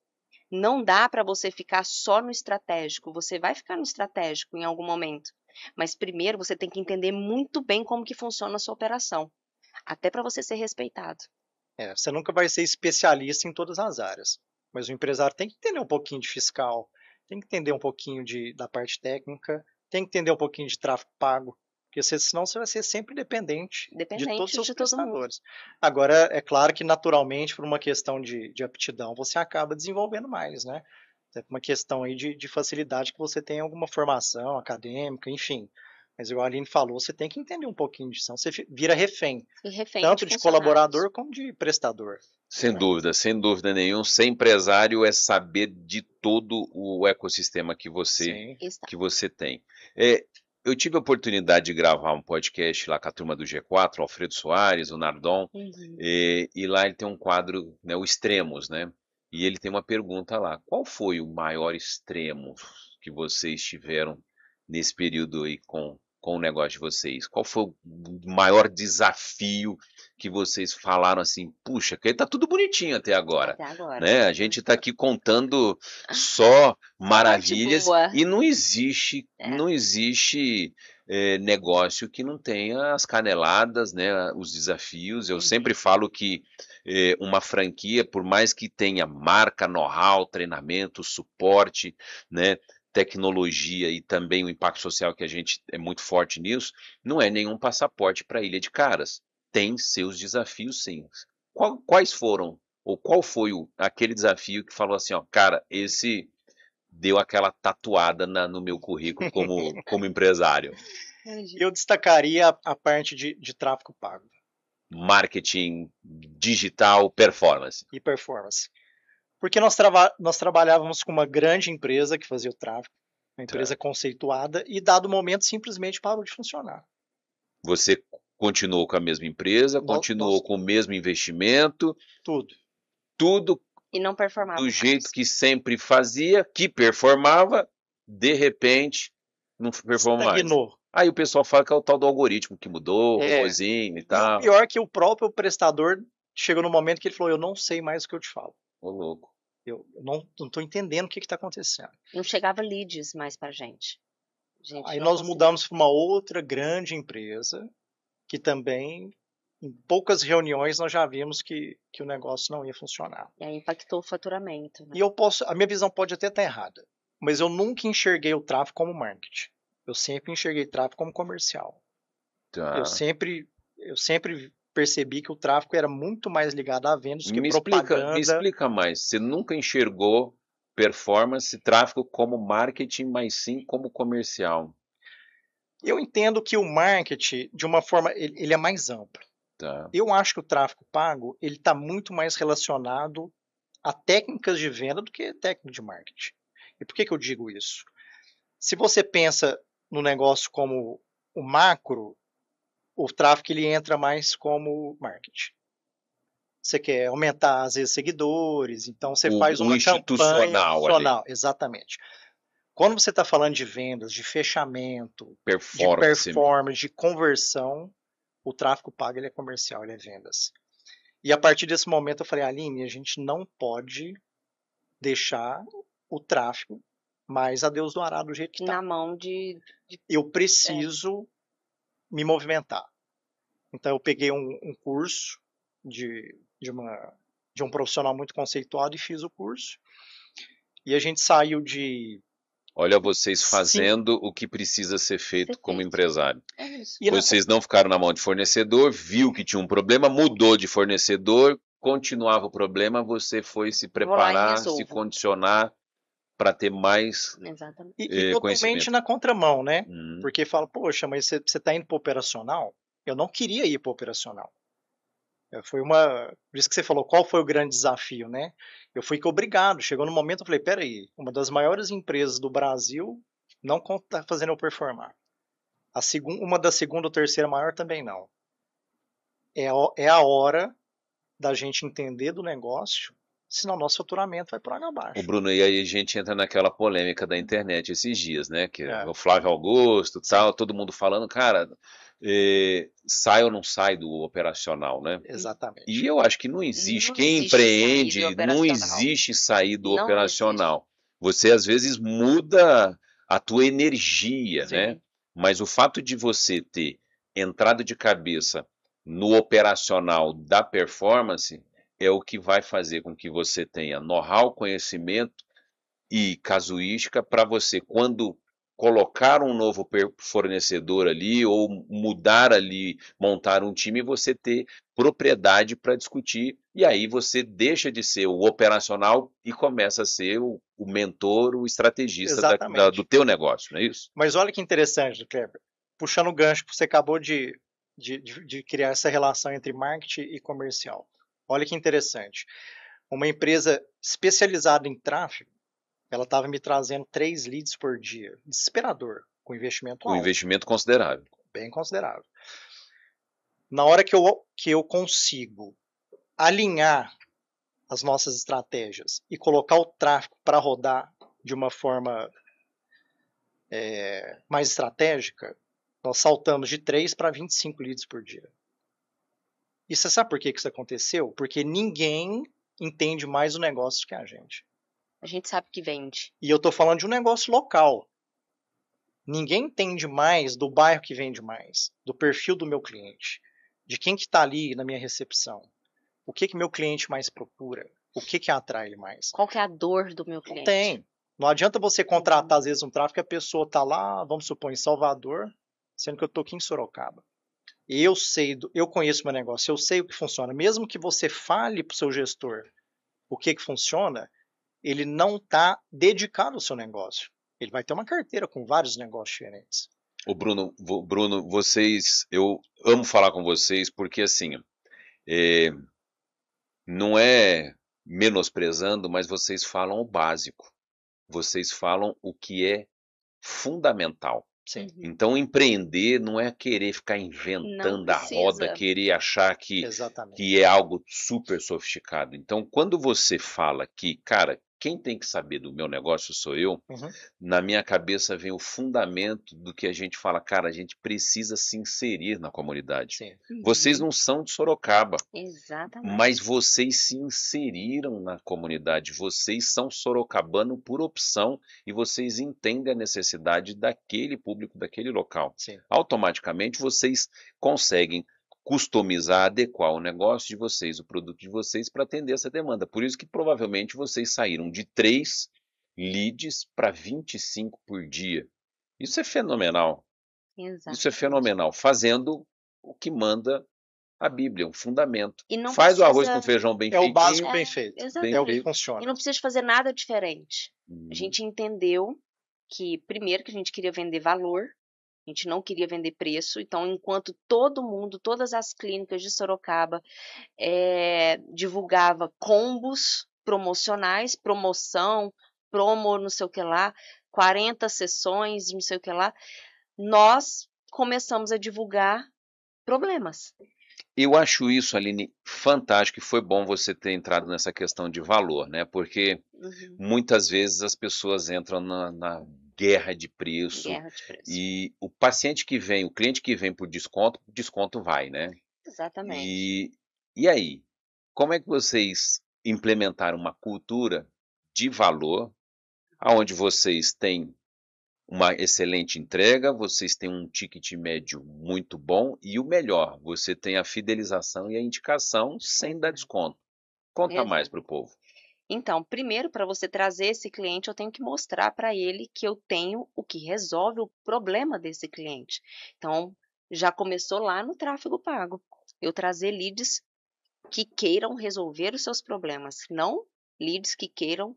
Não dá para você ficar só no estratégico. Você vai ficar no estratégico em algum momento. Mas primeiro você tem que entender muito bem como que funciona a sua operação. Até para você ser respeitado. Você nunca vai ser especialista em todas as áreas. Mas o empresário tem que entender um pouquinho de fiscal, tem que entender um pouquinho da parte técnica, tem que entender um pouquinho de tráfego pago, porque senão você vai ser sempre dependente de todos os seus prestadores. Agora, é claro que naturalmente, por uma questão de aptidão, você acaba desenvolvendo mais, né? É uma questão aí de facilidade que você tem alguma formação acadêmica, enfim. Mas igual a Aline falou, você tem que entender um pouquinho disso, senão você vira refém tanto de colaborador como de prestador. Sem dúvida nenhuma. Ser empresário é saber de todo o ecossistema que você tem. Eu tive a oportunidade de gravar um podcast lá com a turma do G4, o Alfredo Soares, o Nardon, e lá ele tem um quadro, né, o Extremos, né? E ele tem uma pergunta lá: qual foi o maior extremo que vocês tiveram nesse período aí com o negócio de vocês? Qual foi o maior desafio que vocês falaram assim, puxa, que tá tudo bonitinho até agora, né? A gente tá aqui contando só maravilhas e não existe negócio que não tenha as caneladas, né? Os desafios. Eu sempre falo que uma franquia, por mais que tenha marca, know-how, treinamento, suporte, né? Tecnologia e também o impacto social que a gente é muito forte nisso, não é nenhum passaporte para a Ilha de Caras. Tem seus desafios, sim. Quais foram, ou qual foi aquele desafio que falou assim, ó, cara, esse deu aquela tatuada no meu currículo como empresário? Eu destacaria a parte de tráfego pago. Marketing digital, performance. E performance. Porque nós trabalhávamos com uma grande empresa que fazia o tráfego, uma empresa conceituada, e dado momento simplesmente parou de funcionar. Você continuou com a mesma empresa, continuou com o mesmo investimento? Tudo e não performava do jeito que sempre fazia, que performava, de repente não performa mais. Aí o pessoal fala que é o tal do algoritmo que mudou, o robôzinho e tal. E o pior é que o próprio prestador chegou no momento que ele falou, eu não sei mais o que eu te falo. Ô, louco. Eu não estou entendendo o que está acontecendo. Não chegava leads mais pra gente. Aí nós mudamos para uma outra grande empresa, que também, em poucas reuniões, nós já vimos que o negócio não ia funcionar. E aí impactou o faturamento. Né? E a minha visão pode até estar errada, mas eu nunca enxerguei o tráfego como marketing. Eu sempre enxerguei tráfego como comercial. Tá. Eu sempre percebi que o tráfego era muito mais ligado a vendas que propaganda. Me explica mais. Você nunca enxergou performance, tráfego como marketing, mas sim como comercial? Eu entendo que o marketing, de uma forma, ele é mais amplo. Tá. Eu acho que o tráfego pago ele está muito mais relacionado a técnicas de venda do que técnica de marketing. E por que eu digo isso? Se você pensa no negócio como o macro, o tráfego ele entra mais como marketing. Você quer aumentar, às vezes, seguidores, então você faz uma campanha institucional. Exatamente. Quando você está falando de vendas, de fechamento, de performance, de conversão, o tráfego pago ele é comercial, ele é vendas. E a partir desse momento eu falei, Aline, a gente não pode deixar o tráfego mais a Deus do Ará do jeito que está. Na mão de... Eu preciso me movimentar. Então eu peguei um curso de um profissional muito conceituado e fiz o curso. E a gente saiu de... Olha vocês fazendo o que precisa ser feito como empresário. Vocês não ficaram na mão de fornecedor, viu que tinha um problema, mudou de fornecedor, continuava o problema, você foi se preparar, se condicionar para ter mais e totalmente na contramão, né? Porque fala, poxa, mas você está indo para o operacional? Eu não queria ir para o operacional. Por isso que você falou, qual foi o grande desafio, né? Eu fui obrigado. Chegou no momento, eu falei, peraí, uma das maiores empresas do Brasil não está fazendo eu performar. Uma da segunda ou terceira maior também não. É a hora da gente entender do negócio, senão nosso faturamento vai por água abaixo. O Bruno, e aí a gente entra naquela polêmica da internet esses dias, né? Que o Flávio Augusto, tal, todo mundo falando, cara, sai ou não sai do operacional, né? Exatamente. E eu acho que não existe. Quem empreende, não existe sair do operacional. Você, às vezes, muda a tua energia, né? Mas o fato de você ter entrado de cabeça no operacional da performance é o que vai fazer com que você tenha know-how, conhecimento e casuística para você, quando colocar um novo fornecedor ali ou mudar ali, montar um time, você ter propriedade para discutir, e aí você deixa de ser o operacional e começa a ser o mentor, o estrategista do teu negócio, não é isso? Mas olha que interessante, Kleber, puxando o gancho que você acabou de criar essa relação entre marketing e comercial. Olha que interessante. Uma empresa especializada em tráfego, ela estava me trazendo 3 leads por dia. Desesperador. com investimento Com alto. investimento considerável. Bem considerável. Na hora que eu consigo alinhar as nossas estratégias e colocar o tráfego para rodar de uma forma mais estratégica, nós saltamos de 3 para 25 leads por dia. E você sabe por que isso aconteceu? Porque ninguém entende mais o negócio que a gente. A gente sabe que vende. E eu estou falando de um negócio local. Ninguém entende mais do bairro que vende mais, do perfil do meu cliente, de quem que está ali na minha recepção. O que meu cliente mais procura? O que atrai ele mais? Qual que é a dor do meu cliente? Tem. Não adianta você contratar, às vezes, um tráfego que a pessoa está lá, vamos supor, em Salvador, sendo que eu estou aqui em Sorocaba. Eu conheço meu negócio, eu sei o que funciona. Mesmo que você fale para o seu gestor o que funciona, ele não está dedicado ao seu negócio. Ele vai ter uma carteira com vários negócios diferentes. O Bruno, eu amo falar com vocês porque assim, não é menosprezando, mas vocês falam o básico. Vocês falam o que é fundamental. Sim. Então, empreender não é querer ficar inventando a roda, querer achar que é algo super sofisticado. Então, quando você fala que, cara, quem tem que saber do meu negócio sou eu, na minha cabeça vem o fundamento do que a gente fala, cara, a gente precisa se inserir na comunidade. Sim. Vocês não são de Sorocaba, Exatamente. mas vocês se inseriram na comunidade, vocês são sorocabano por opção e vocês entendem a necessidade daquele público, daquele local. Sim. Automaticamente vocês conseguem customizar, adequar o negócio de vocês, o produto de vocês para atender essa demanda. Por isso que provavelmente vocês saíram de 3 leads para 25 por dia. Isso é fenomenal. Exatamente. Isso é fenomenal. Fazendo o que manda a Bíblia, um fundamento. E não Faz precisa... o arroz com feijão bem feito. É o básico bem feito. Exatamente. É o que funciona. E não precisa fazer nada diferente. A gente entendeu que, primeiro, que a gente queria vender valor. A gente não queria vender preço, então enquanto todo mundo, todas as clínicas de Sorocaba divulgava combos promocionais, promoção, promo não sei o que lá, 40 sessões, não sei o que lá, nós começamos a divulgar problemas. Eu acho isso, Aline, fantástico e foi bom você ter entrado nessa questão de valor, né? Porque muitas vezes as pessoas entram na guerra de preço. E o paciente que vem, o cliente que vem por desconto vai, né? Exatamente. E aí, como é que vocês implementaram uma cultura de valor, onde vocês têm uma excelente entrega, vocês têm um ticket médio muito bom e o melhor, você tem a fidelização e a indicação sem dar desconto. Conta mais para o povo. Então, primeiro, para você trazer esse cliente, eu tenho que mostrar para ele que eu tenho o que resolve o problema desse cliente. Então, já começou lá no tráfego pago. Eu trazer leads que queiram resolver os seus problemas, não leads que queiram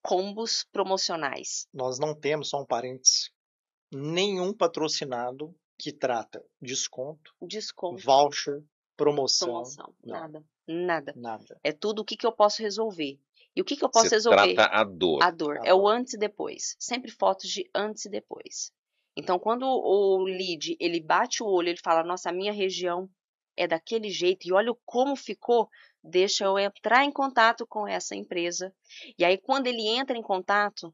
combos promocionais. Nós não temos, só um parênteses, nenhum patrocinado que trata desconto, voucher, promoção. Nada. É tudo o que eu posso resolver. E o que eu posso resolver? Trata a dor. A dor. É o antes e depois. Sempre fotos de antes e depois. Então, quando o lead, ele bate o olho, ele fala, nossa, a minha região é daquele jeito, e olha como ficou, deixa eu entrar em contato com essa empresa. E aí, quando ele entra em contato,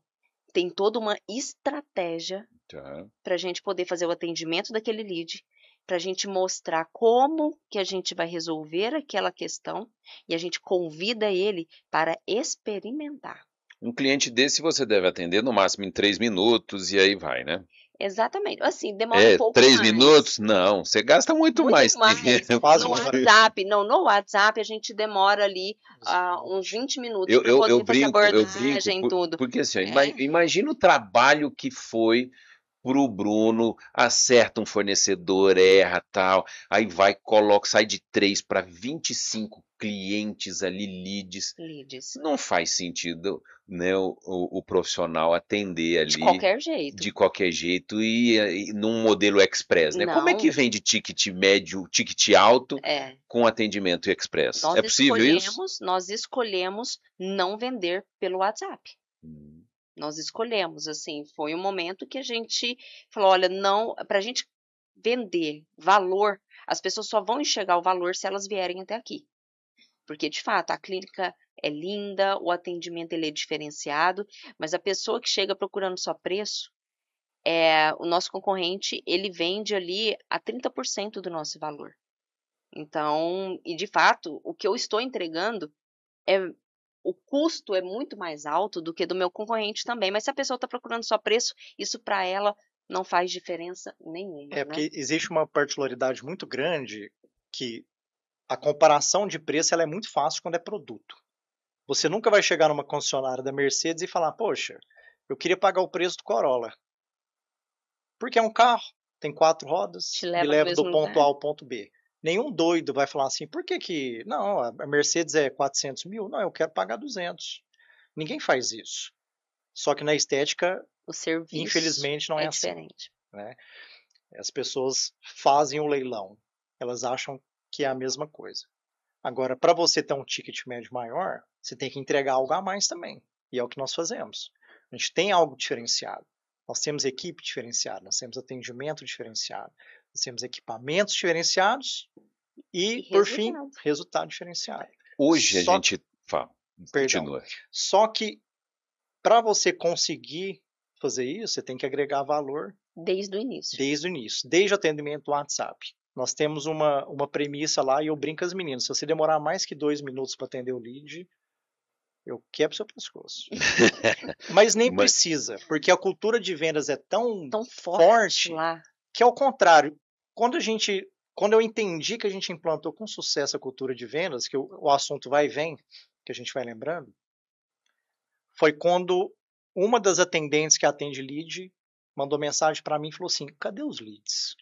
tem toda uma estratégia para a gente poder fazer o atendimento daquele lead, para a gente mostrar como que a gente vai resolver aquela questão e a gente convida ele para experimentar. Um cliente desse você deve atender no máximo em 3 minutos e aí vai, né? Exatamente. Assim, demora um pouco 3 mais. minutos? Não, você gasta muito mais tempo. No WhatsApp, no WhatsApp a gente demora ali uns 20 minutos para poder fazer abordagem e tudo. Porque assim, imagina o trabalho que foi pro Bruno, acerta um fornecedor, erra, tal, aí vai, sai de 3 para 25 clientes ali, leads. Não faz sentido, né, o profissional atender ali de qualquer jeito e num modelo express, né? Como é que vem de ticket médio, ticket alto com atendimento express? É possível isso? Nós escolhemos não vender pelo WhatsApp. Nós escolhemos, assim, foi um momento que a gente falou, olha, não, para a gente vender valor, as pessoas só vão enxergar o valor se elas vierem até aqui. Porque, de fato, a clínica é linda, o atendimento ele é diferenciado, mas a pessoa que chega procurando só preço, o nosso concorrente, ele vende ali a 30% do nosso valor. Então, e de fato, o que eu estou entregando o custo é muito mais alto do que do meu concorrente também, mas se a pessoa está procurando só preço, isso para ela não faz diferença nenhuma. Porque existe uma particularidade muito grande que a comparação de preço ela é muito fácil quando é produto. Você nunca vai chegar numa concessionária da Mercedes e falar, poxa, eu queria pagar o preço do Corolla. Porque é um carro, tem 4 rodas, me leva do ponto A ao ponto B. Nenhum doido vai falar assim, por que não, a Mercedes é 400 mil? Não, eu quero pagar 200. Ninguém faz isso. Só que na estética, o serviço infelizmente, não é diferente. Assim. Né? As pessoas fazem o leilão. Elas acham que é a mesma coisa. Agora, para você ter um ticket médio maior, você tem que entregar algo a mais também. E é o que nós fazemos. A gente tem algo diferenciado. Nós temos equipe diferenciada, nós temos atendimento diferenciado, nós temos equipamentos diferenciados e por fim, resultado diferenciado. Hoje a gente fala. Continua. Só que para você conseguir fazer isso, você tem que agregar valor desde o início. Desde o atendimento do WhatsApp. Nós temos uma premissa lá e eu brinco com as meninas. Se você demorar mais que 2 minutos para atender o lead, eu quebro seu pescoço. Mas nem precisa, porque a cultura de vendas é tão forte lá. Que, ao contrário, quando eu entendi que a gente implantou com sucesso a cultura de vendas, que o assunto vai e vem, que a gente vai lembrando, foi quando uma das atendentes que atende lead mandou mensagem para mim e falou assim, cadê os leads?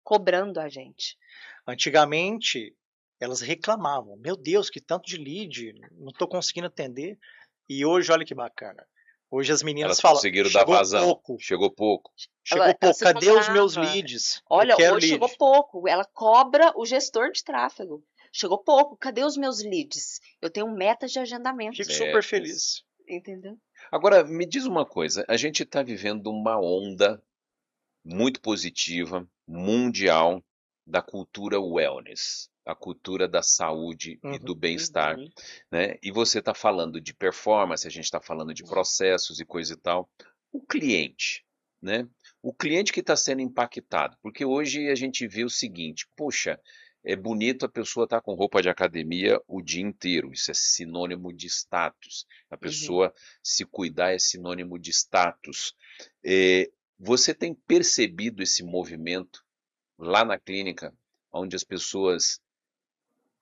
Cobrando a gente. Antigamente, elas reclamavam, meu Deus, que tanto de lead, não estou conseguindo atender. E hoje, olha que bacana. Hoje as meninas falam, conseguiram dar vazão. Chegou pouco. Cadê os meus leads? Olha, hoje chegou pouco. Ela cobra o gestor de tráfego. Chegou pouco, cadê os meus leads? Eu tenho metas de agendamento. Fico super feliz. Entendeu? Agora, me diz uma coisa. A gente está vivendo uma onda muito positiva, mundial, da cultura wellness, a cultura da saúde e do bem-estar, né? E você está falando de performance, a gente está falando de processos e coisa e tal. O cliente, né? O cliente que está sendo impactado, porque hoje a gente vê o seguinte, poxa, é bonito a pessoa estar com roupa de academia o dia inteiro, isso é sinônimo de status. A pessoa se cuidar é sinônimo de status. Você tem percebido esse movimento lá na clínica, onde as pessoas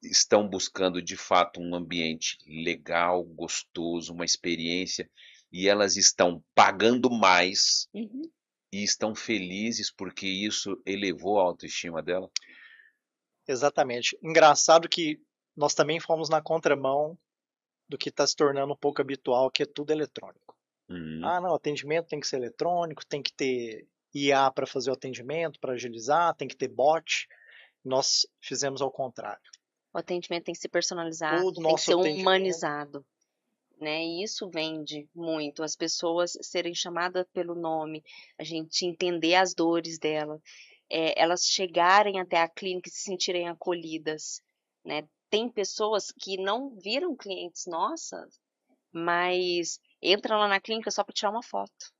estão buscando de fato um ambiente legal, gostoso, uma experiência, e elas estão pagando mais e estão felizes porque isso elevou a autoestima dela? Exatamente. Engraçado que nós também fomos na contramão do que está se tornando um pouco habitual, que é tudo eletrônico. Ah, não, atendimento tem que ser eletrônico, tem que ter IA para fazer o atendimento, para agilizar, tem que ter bot. Nós fizemos ao contrário. O atendimento tem que ser personalizado, tem que ser humanizado. Né? E isso vende muito, as pessoas serem chamadas pelo nome, a gente entender as dores dela, elas chegarem até a clínica e se sentirem acolhidas. Né? Tem pessoas que não viram clientes nossas, mas entram lá na clínica só para tirar uma foto.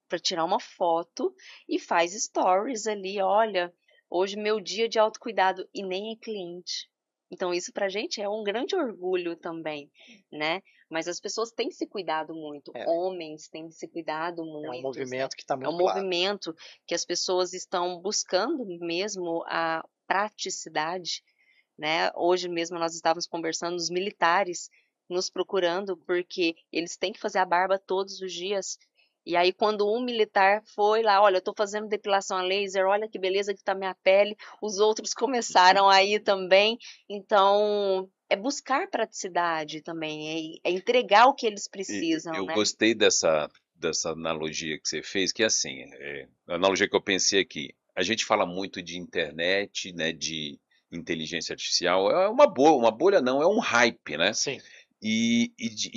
Para tirar uma foto e faz stories ali, olha, hoje meu dia de autocuidado, e nem é cliente. Então isso pra gente é um grande orgulho também, né? Mas as pessoas têm se cuidado muito, homens têm se cuidado muito. É um movimento que está muito claro. É um movimento que as pessoas estão buscando mesmo a praticidade, né? Hoje mesmo nós estávamos conversando, os militares nos procurando porque eles têm que fazer a barba todos os dias. E aí, quando um militar foi lá, olha, eu tô fazendo depilação a laser, olha que beleza que tá minha pele, os outros começaram aí também. Então, é buscar praticidade também, é entregar o que eles precisam. Eu gostei dessa analogia que você fez, que é assim, a analogia que eu pensei aqui, a gente fala muito de internet, né, de inteligência artificial, é uma bolha não, é um hype, né? Sim. E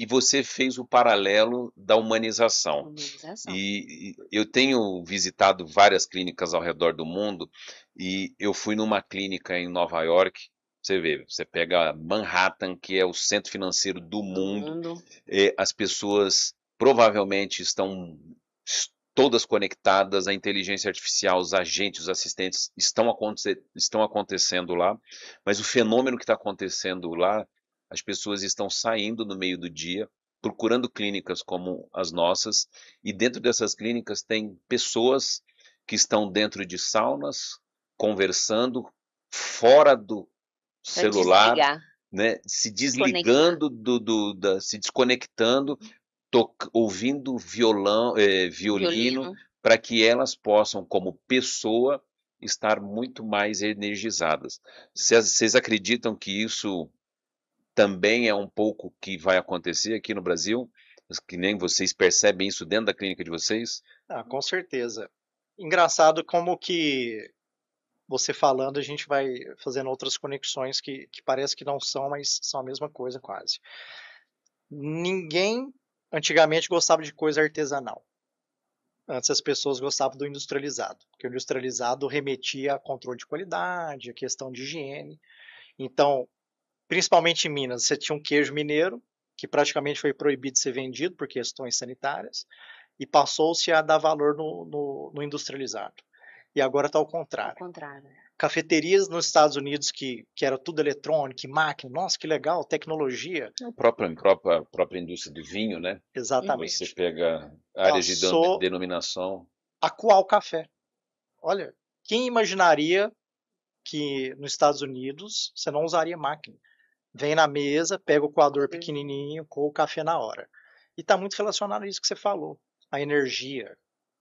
você fez o paralelo da humanização. E eu tenho visitado várias clínicas ao redor do mundo, e eu fui numa clínica em Nova York. Você vê, você pega Manhattan, que é o centro financeiro do mundo, as pessoas provavelmente estão todas conectadas, a inteligência artificial, os agentes, os assistentes estão acontecendo lá, mas o fenômeno que está acontecendo lá, as pessoas estão saindo no meio do dia, procurando clínicas como as nossas, e dentro dessas clínicas tem pessoas que estão dentro de saunas, conversando, fora do celular, né, se desligando, se desconectando, ouvindo violino, para que elas possam, como pessoa, estar muito mais energizadas. Vocês acreditam que isso também é um pouco que vai acontecer aqui no Brasil? Que nem vocês percebem isso dentro da clínica de vocês? Com certeza. Engraçado como que você falando, a gente vai fazendo outras conexões que parece que não são, mas são a mesma coisa quase. Ninguém antigamente gostava de coisa artesanal. Antes as pessoas gostavam do industrializado, porque o industrializado remetia a controle de qualidade, a questão de higiene. Então, principalmente em Minas, você tinha um queijo mineiro, que praticamente foi proibido de ser vendido por questões sanitárias, e passou-se a dar valor no industrializado. E agora está ao contrário. Cafeterias nos Estados Unidos que era tudo eletrônico, máquina, nossa, que legal, tecnologia. A própria indústria do vinho, né? Exatamente. Você pega áreas de denominação. A coar café. Olha, quem imaginaria que nos Estados Unidos você não usaria máquina? Vem na mesa, pega o coador pequenininho, coa o café na hora. E está muito relacionado a isso que você falou. A energia.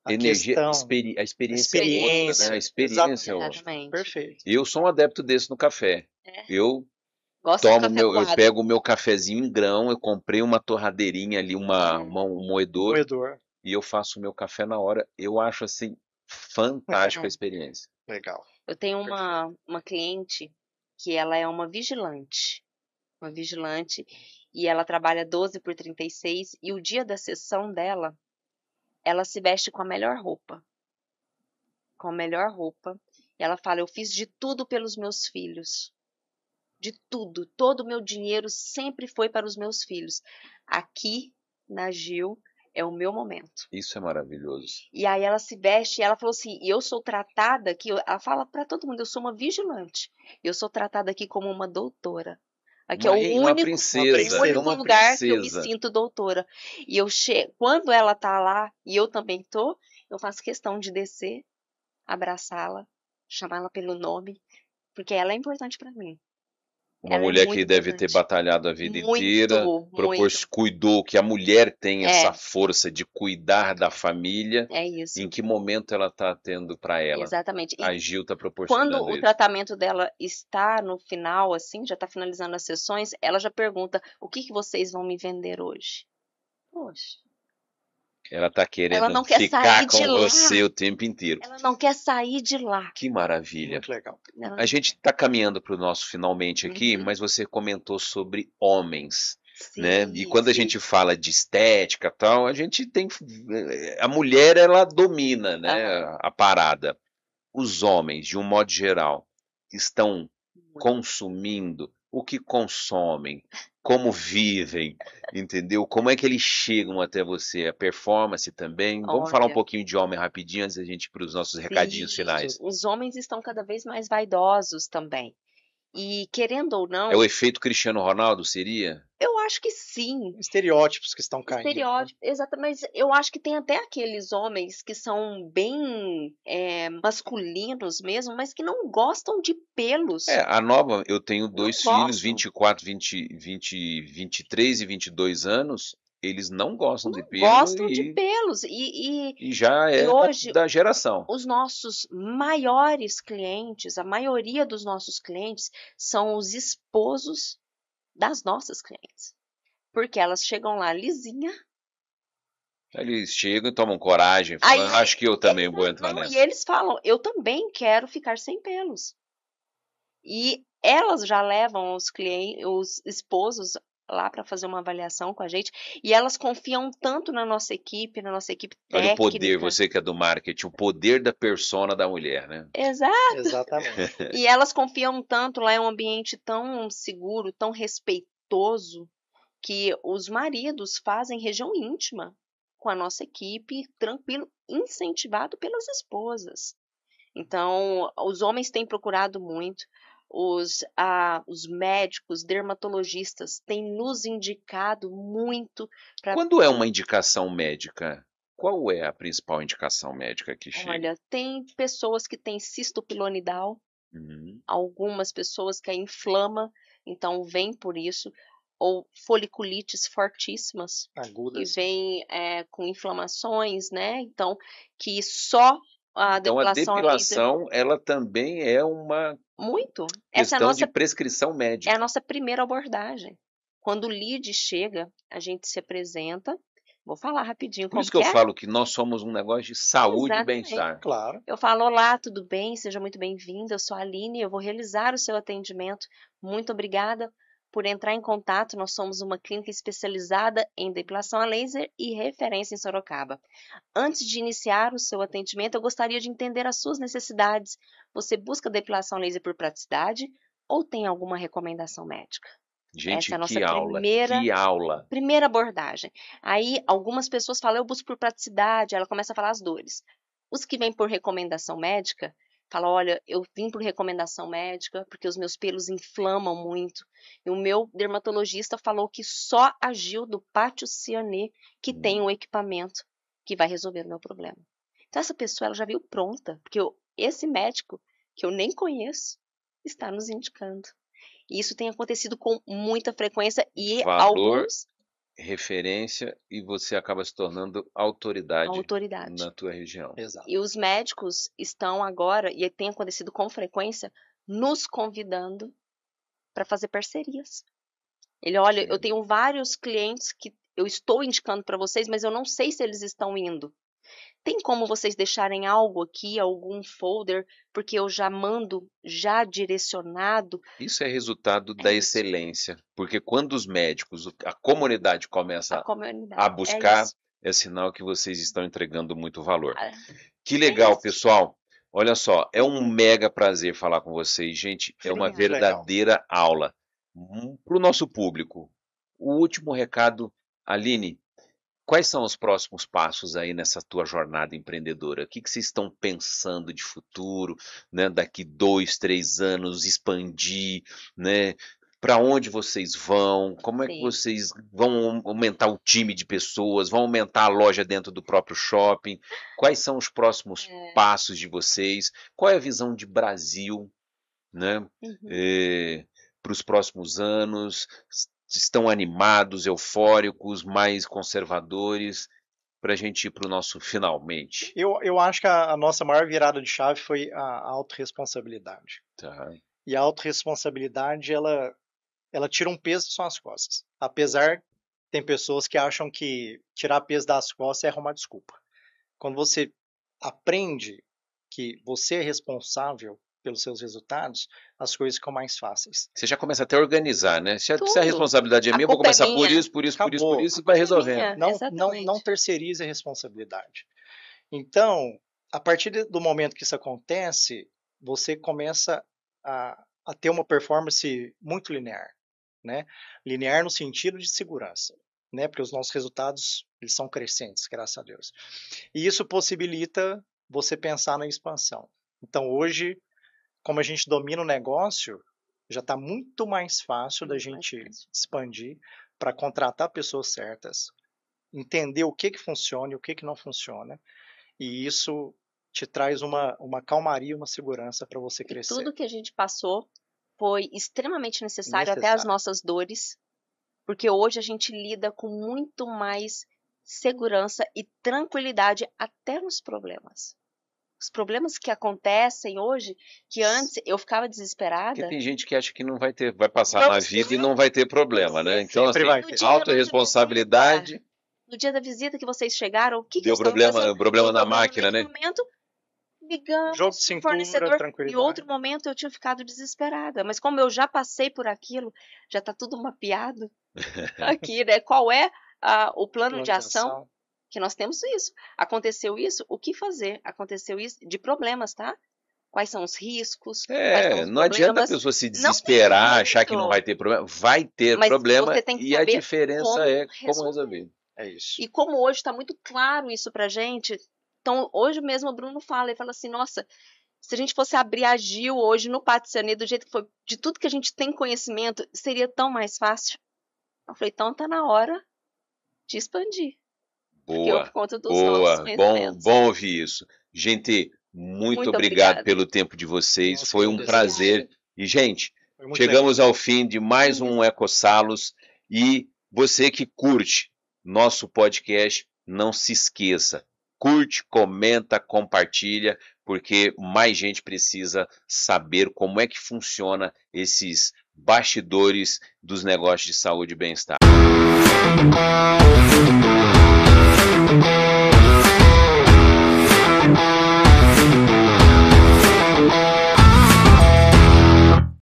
A experiência é outra, né? A experiência é outra. Perfeito. Eu sou um adepto desse no café. Eu pego o meu cafezinho em grão, eu comprei uma torradeirinha ali, um moedor, e eu faço o meu café na hora. Eu acho assim fantástica a experiência. Legal. Eu tenho uma cliente que ela é uma vigilante, e ela trabalha 12 por 36, e o dia da sessão dela, ela se veste com a melhor roupa. E ela fala, eu fiz de tudo pelos meus filhos. De tudo. Todo o meu dinheiro sempre foi para os meus filhos. Aqui, na Gil, é o meu momento. Isso é maravilhoso. E aí ela se veste e ela falou assim, eu sou tratada aqui, ela fala para todo mundo, eu sou uma vigilante. Eu sou tratada aqui como uma doutora. Aqui é o único lugar que eu me sinto doutora. E quando ela tá lá, e eu também tô, eu faço questão de descer, abraçá-la, chamá-la pelo nome, porque ela é importante para mim. Uma mulher que deve ter batalhado a vida inteira, cuidou, que a mulher tem essa força de cuidar da família. É isso. Em que momento ela está tendo para ela? Exatamente. A Gil está proporcionando isso. Quando o tratamento dela está no final, assim, já está finalizando as sessões, ela já pergunta, o que vocês vão me vender hoje? Poxa. Ela está querendo ficar com você o tempo inteiro. Ela não quer sair de lá. Que maravilha. Muito legal. A gente está caminhando para o nosso finalmente aqui, mas você comentou sobre homens. Sim, né? E quando a gente fala de estética e tal, a gente tem. A mulher, ela domina, né, a parada. Os homens, de um modo geral, estão consumindo o que consomem, como vivem, entendeu? Como é que eles chegam até você? A performance também. Vamos falar um pouquinho de homem rapidinho antes da gente ir para os nossos recadinhos finais. Os homens estão cada vez mais vaidosos também. E querendo ou não... É o efeito Cristiano Ronaldo, seria? Eu acho que sim. Estereótipos que estão caindo. Estereótipos, exatamente. Mas eu acho que tem até aqueles homens que são bem masculinos mesmo, mas que não gostam de pelos. A nova, eu tenho dois filhos, 24, 23 e 22 anos. Eles não gostam de pelos. Gostam de pelos. E já é hoje, da geração. Os nossos maiores clientes, a maioria dos nossos clientes, são os esposos das nossas clientes. Porque elas chegam lá lisinha. Eles chegam e tomam coragem. Falam, acho que eu também vou entrar nessa. E eles falam, eu também quero ficar sem pelos. E elas já levam os esposos lá para fazer uma avaliação com a gente, e elas confiam tanto na nossa equipe Olha o poder, técnica. você que é do marketing, o poder da persona da mulher, né? Exato. Exatamente. E elas confiam tanto, lá é um ambiente tão seguro, tão respeitoso, que os maridos fazem região íntima com a nossa equipe, tranquilo, incentivado pelas esposas. Então, os homens têm procurado muito, os médicos, dermatologistas têm nos indicado muito para. Quando é uma indicação médica, qual é a principal indicação médica que chega? Olha, tem pessoas que têm cistopilonidal, Uhum. algumas pessoas que inflama, então vem por isso, ou foliculites fortíssimas, que Agudas. vem com inflamações, né? Então, que só a Então a depilação a laser. depilação, ela também é uma Muito. Essa é a questão de nossa, prescrição é a médica. nossa primeira abordagem. Quando o lead chega, a gente se apresenta. Vou falar rapidinho Por como isso que eu que é. falo que nós somos um negócio de saúde e Exatamente. bem-estar. Claro. Eu falo, olá, tudo bem? Seja muito bem-vinda. Eu sou a Aline, eu vou realizar o seu atendimento. Muito obrigada por entrar em contato. Nós somos uma clínica especializada em depilação a laser e referência em Sorocaba. Antes de iniciar o seu atendimento, eu gostaria de entender as suas necessidades. Você busca depilação laser por praticidade ou tem alguma recomendação médica? Gente, Essa é a nossa que aula. primeira abordagem. Aí, algumas pessoas falam, eu busco por praticidade, ela começa a falar as dores. Os que vêm por recomendação médica, falam, olha, eu vim por recomendação médica porque os meus pelos inflamam muito. E o meu dermatologista falou que só a Gil do Pátio Cianê que tem um equipamento que vai resolver o meu problema. Então, essa pessoa ela já veio pronta, porque esse médico, que eu nem conheço, está nos indicando. E isso tem acontecido com muita frequência e Valor, alguns referência, e você acaba se tornando autoridade autoridade. na tua região. Exato. E os médicos estão agora, e tem acontecido com frequência, nos convidando para fazer parcerias. Ele, olha, eu tenho vários clientes que eu estou indicando para vocês, mas eu não sei se eles estão indo. Tem como vocês deixarem algo aqui, algum folder, porque eu já mando, já direcionado? Isso é resultado da isso. excelência, porque quando os médicos, a comunidade A começa comunidade. a buscar, isso. é sinal que vocês estão entregando muito valor. Ah, Que legal, isso. pessoal. Olha só, é um mega prazer falar com vocês, gente. É uma Obrigada. verdadeira aula. Para o nosso público, o último recado, Aline, quais são os próximos passos aí nessa tua jornada empreendedora? O que vocês estão pensando de futuro, né? Daqui 2, 3 anos, expandir, né? Para onde vocês vão? Como é que Sim. vocês vão aumentar o time de pessoas? Vão aumentar a loja dentro do próprio shopping? Quais são os próximos passos de vocês? Qual é a visão de Brasil, né? Para os próximos anos? Estão animados, eufóricos, mais conservadores, para a gente ir para o nosso finalmente. Eu acho que a nossa maior virada de chave foi a autorresponsabilidade. Tá. E a autorresponsabilidade, ela tira um peso das suas costas. Apesar, tem pessoas que acham que tirar peso das costas é arrumar desculpa. Quando você aprende que você é responsável pelos seus resultados, as coisas ficam mais fáceis. Você já começa até a organizar, né? Se a Tudo. responsabilidade é A minha, eu vou culpa é começar por minha. isso, por Acabou. isso, e vai resolvendo. Não terceirize a responsabilidade. Então, a partir do momento que isso acontece, você começa a ter uma performance muito linear, né? Linear no sentido de segurança, né? Porque os nossos resultados eles são crescentes, graças a Deus. E isso possibilita você pensar na expansão. Então, hoje, como a gente domina o negócio, já está muito mais fácil da gente expandir para contratar pessoas certas, entender o que funciona e o que não funciona, e isso te traz uma calmaria, uma segurança para você crescer. Tudo que a gente passou foi extremamente necessário, até as nossas dores, porque hoje a gente lida com muito mais segurança e tranquilidade até nos problemas. Os problemas que acontecem hoje, que antes eu ficava desesperada. Porque tem gente que acha que não vai passar na vida e não vai ter problema, né? Então, assim, autorresponsabilidade. No dia da visita que vocês chegaram, o que deu que problema na máquina, né? Momento, ligamos jogo de cintura, fornecedor. tranquilidade. Em outro momento eu tinha ficado desesperada, mas como eu já passei por aquilo, já está tudo mapeado, aqui, né? Qual é o plano de ação? Que nós temos isso. Aconteceu isso, o que fazer? Aconteceu isso de problemas, tá? Quais são os riscos? Não adianta a pessoa se desesperar, achar que não vai ter problema. Vai ter problema e a diferença é como resolver. É isso. E como hoje está muito claro isso pra gente, então hoje mesmo o Bruno ele fala assim, nossa, se a gente fosse abrir a Gil hoje no Pátio Cianeiro do jeito que foi, de tudo que a gente tem conhecimento, seria tão mais fácil. Eu falei, então tá na hora de expandir. Boa, bom ouvir isso. Gente, muito obrigado pelo tempo de vocês, foi um prazer. E, gente, chegamos ao fim de mais um EcoSalos e você que curte nosso podcast, não se esqueça, curte, comenta, compartilha, porque mais gente precisa saber como é que funciona esses bastidores dos negócios de saúde e bem-estar.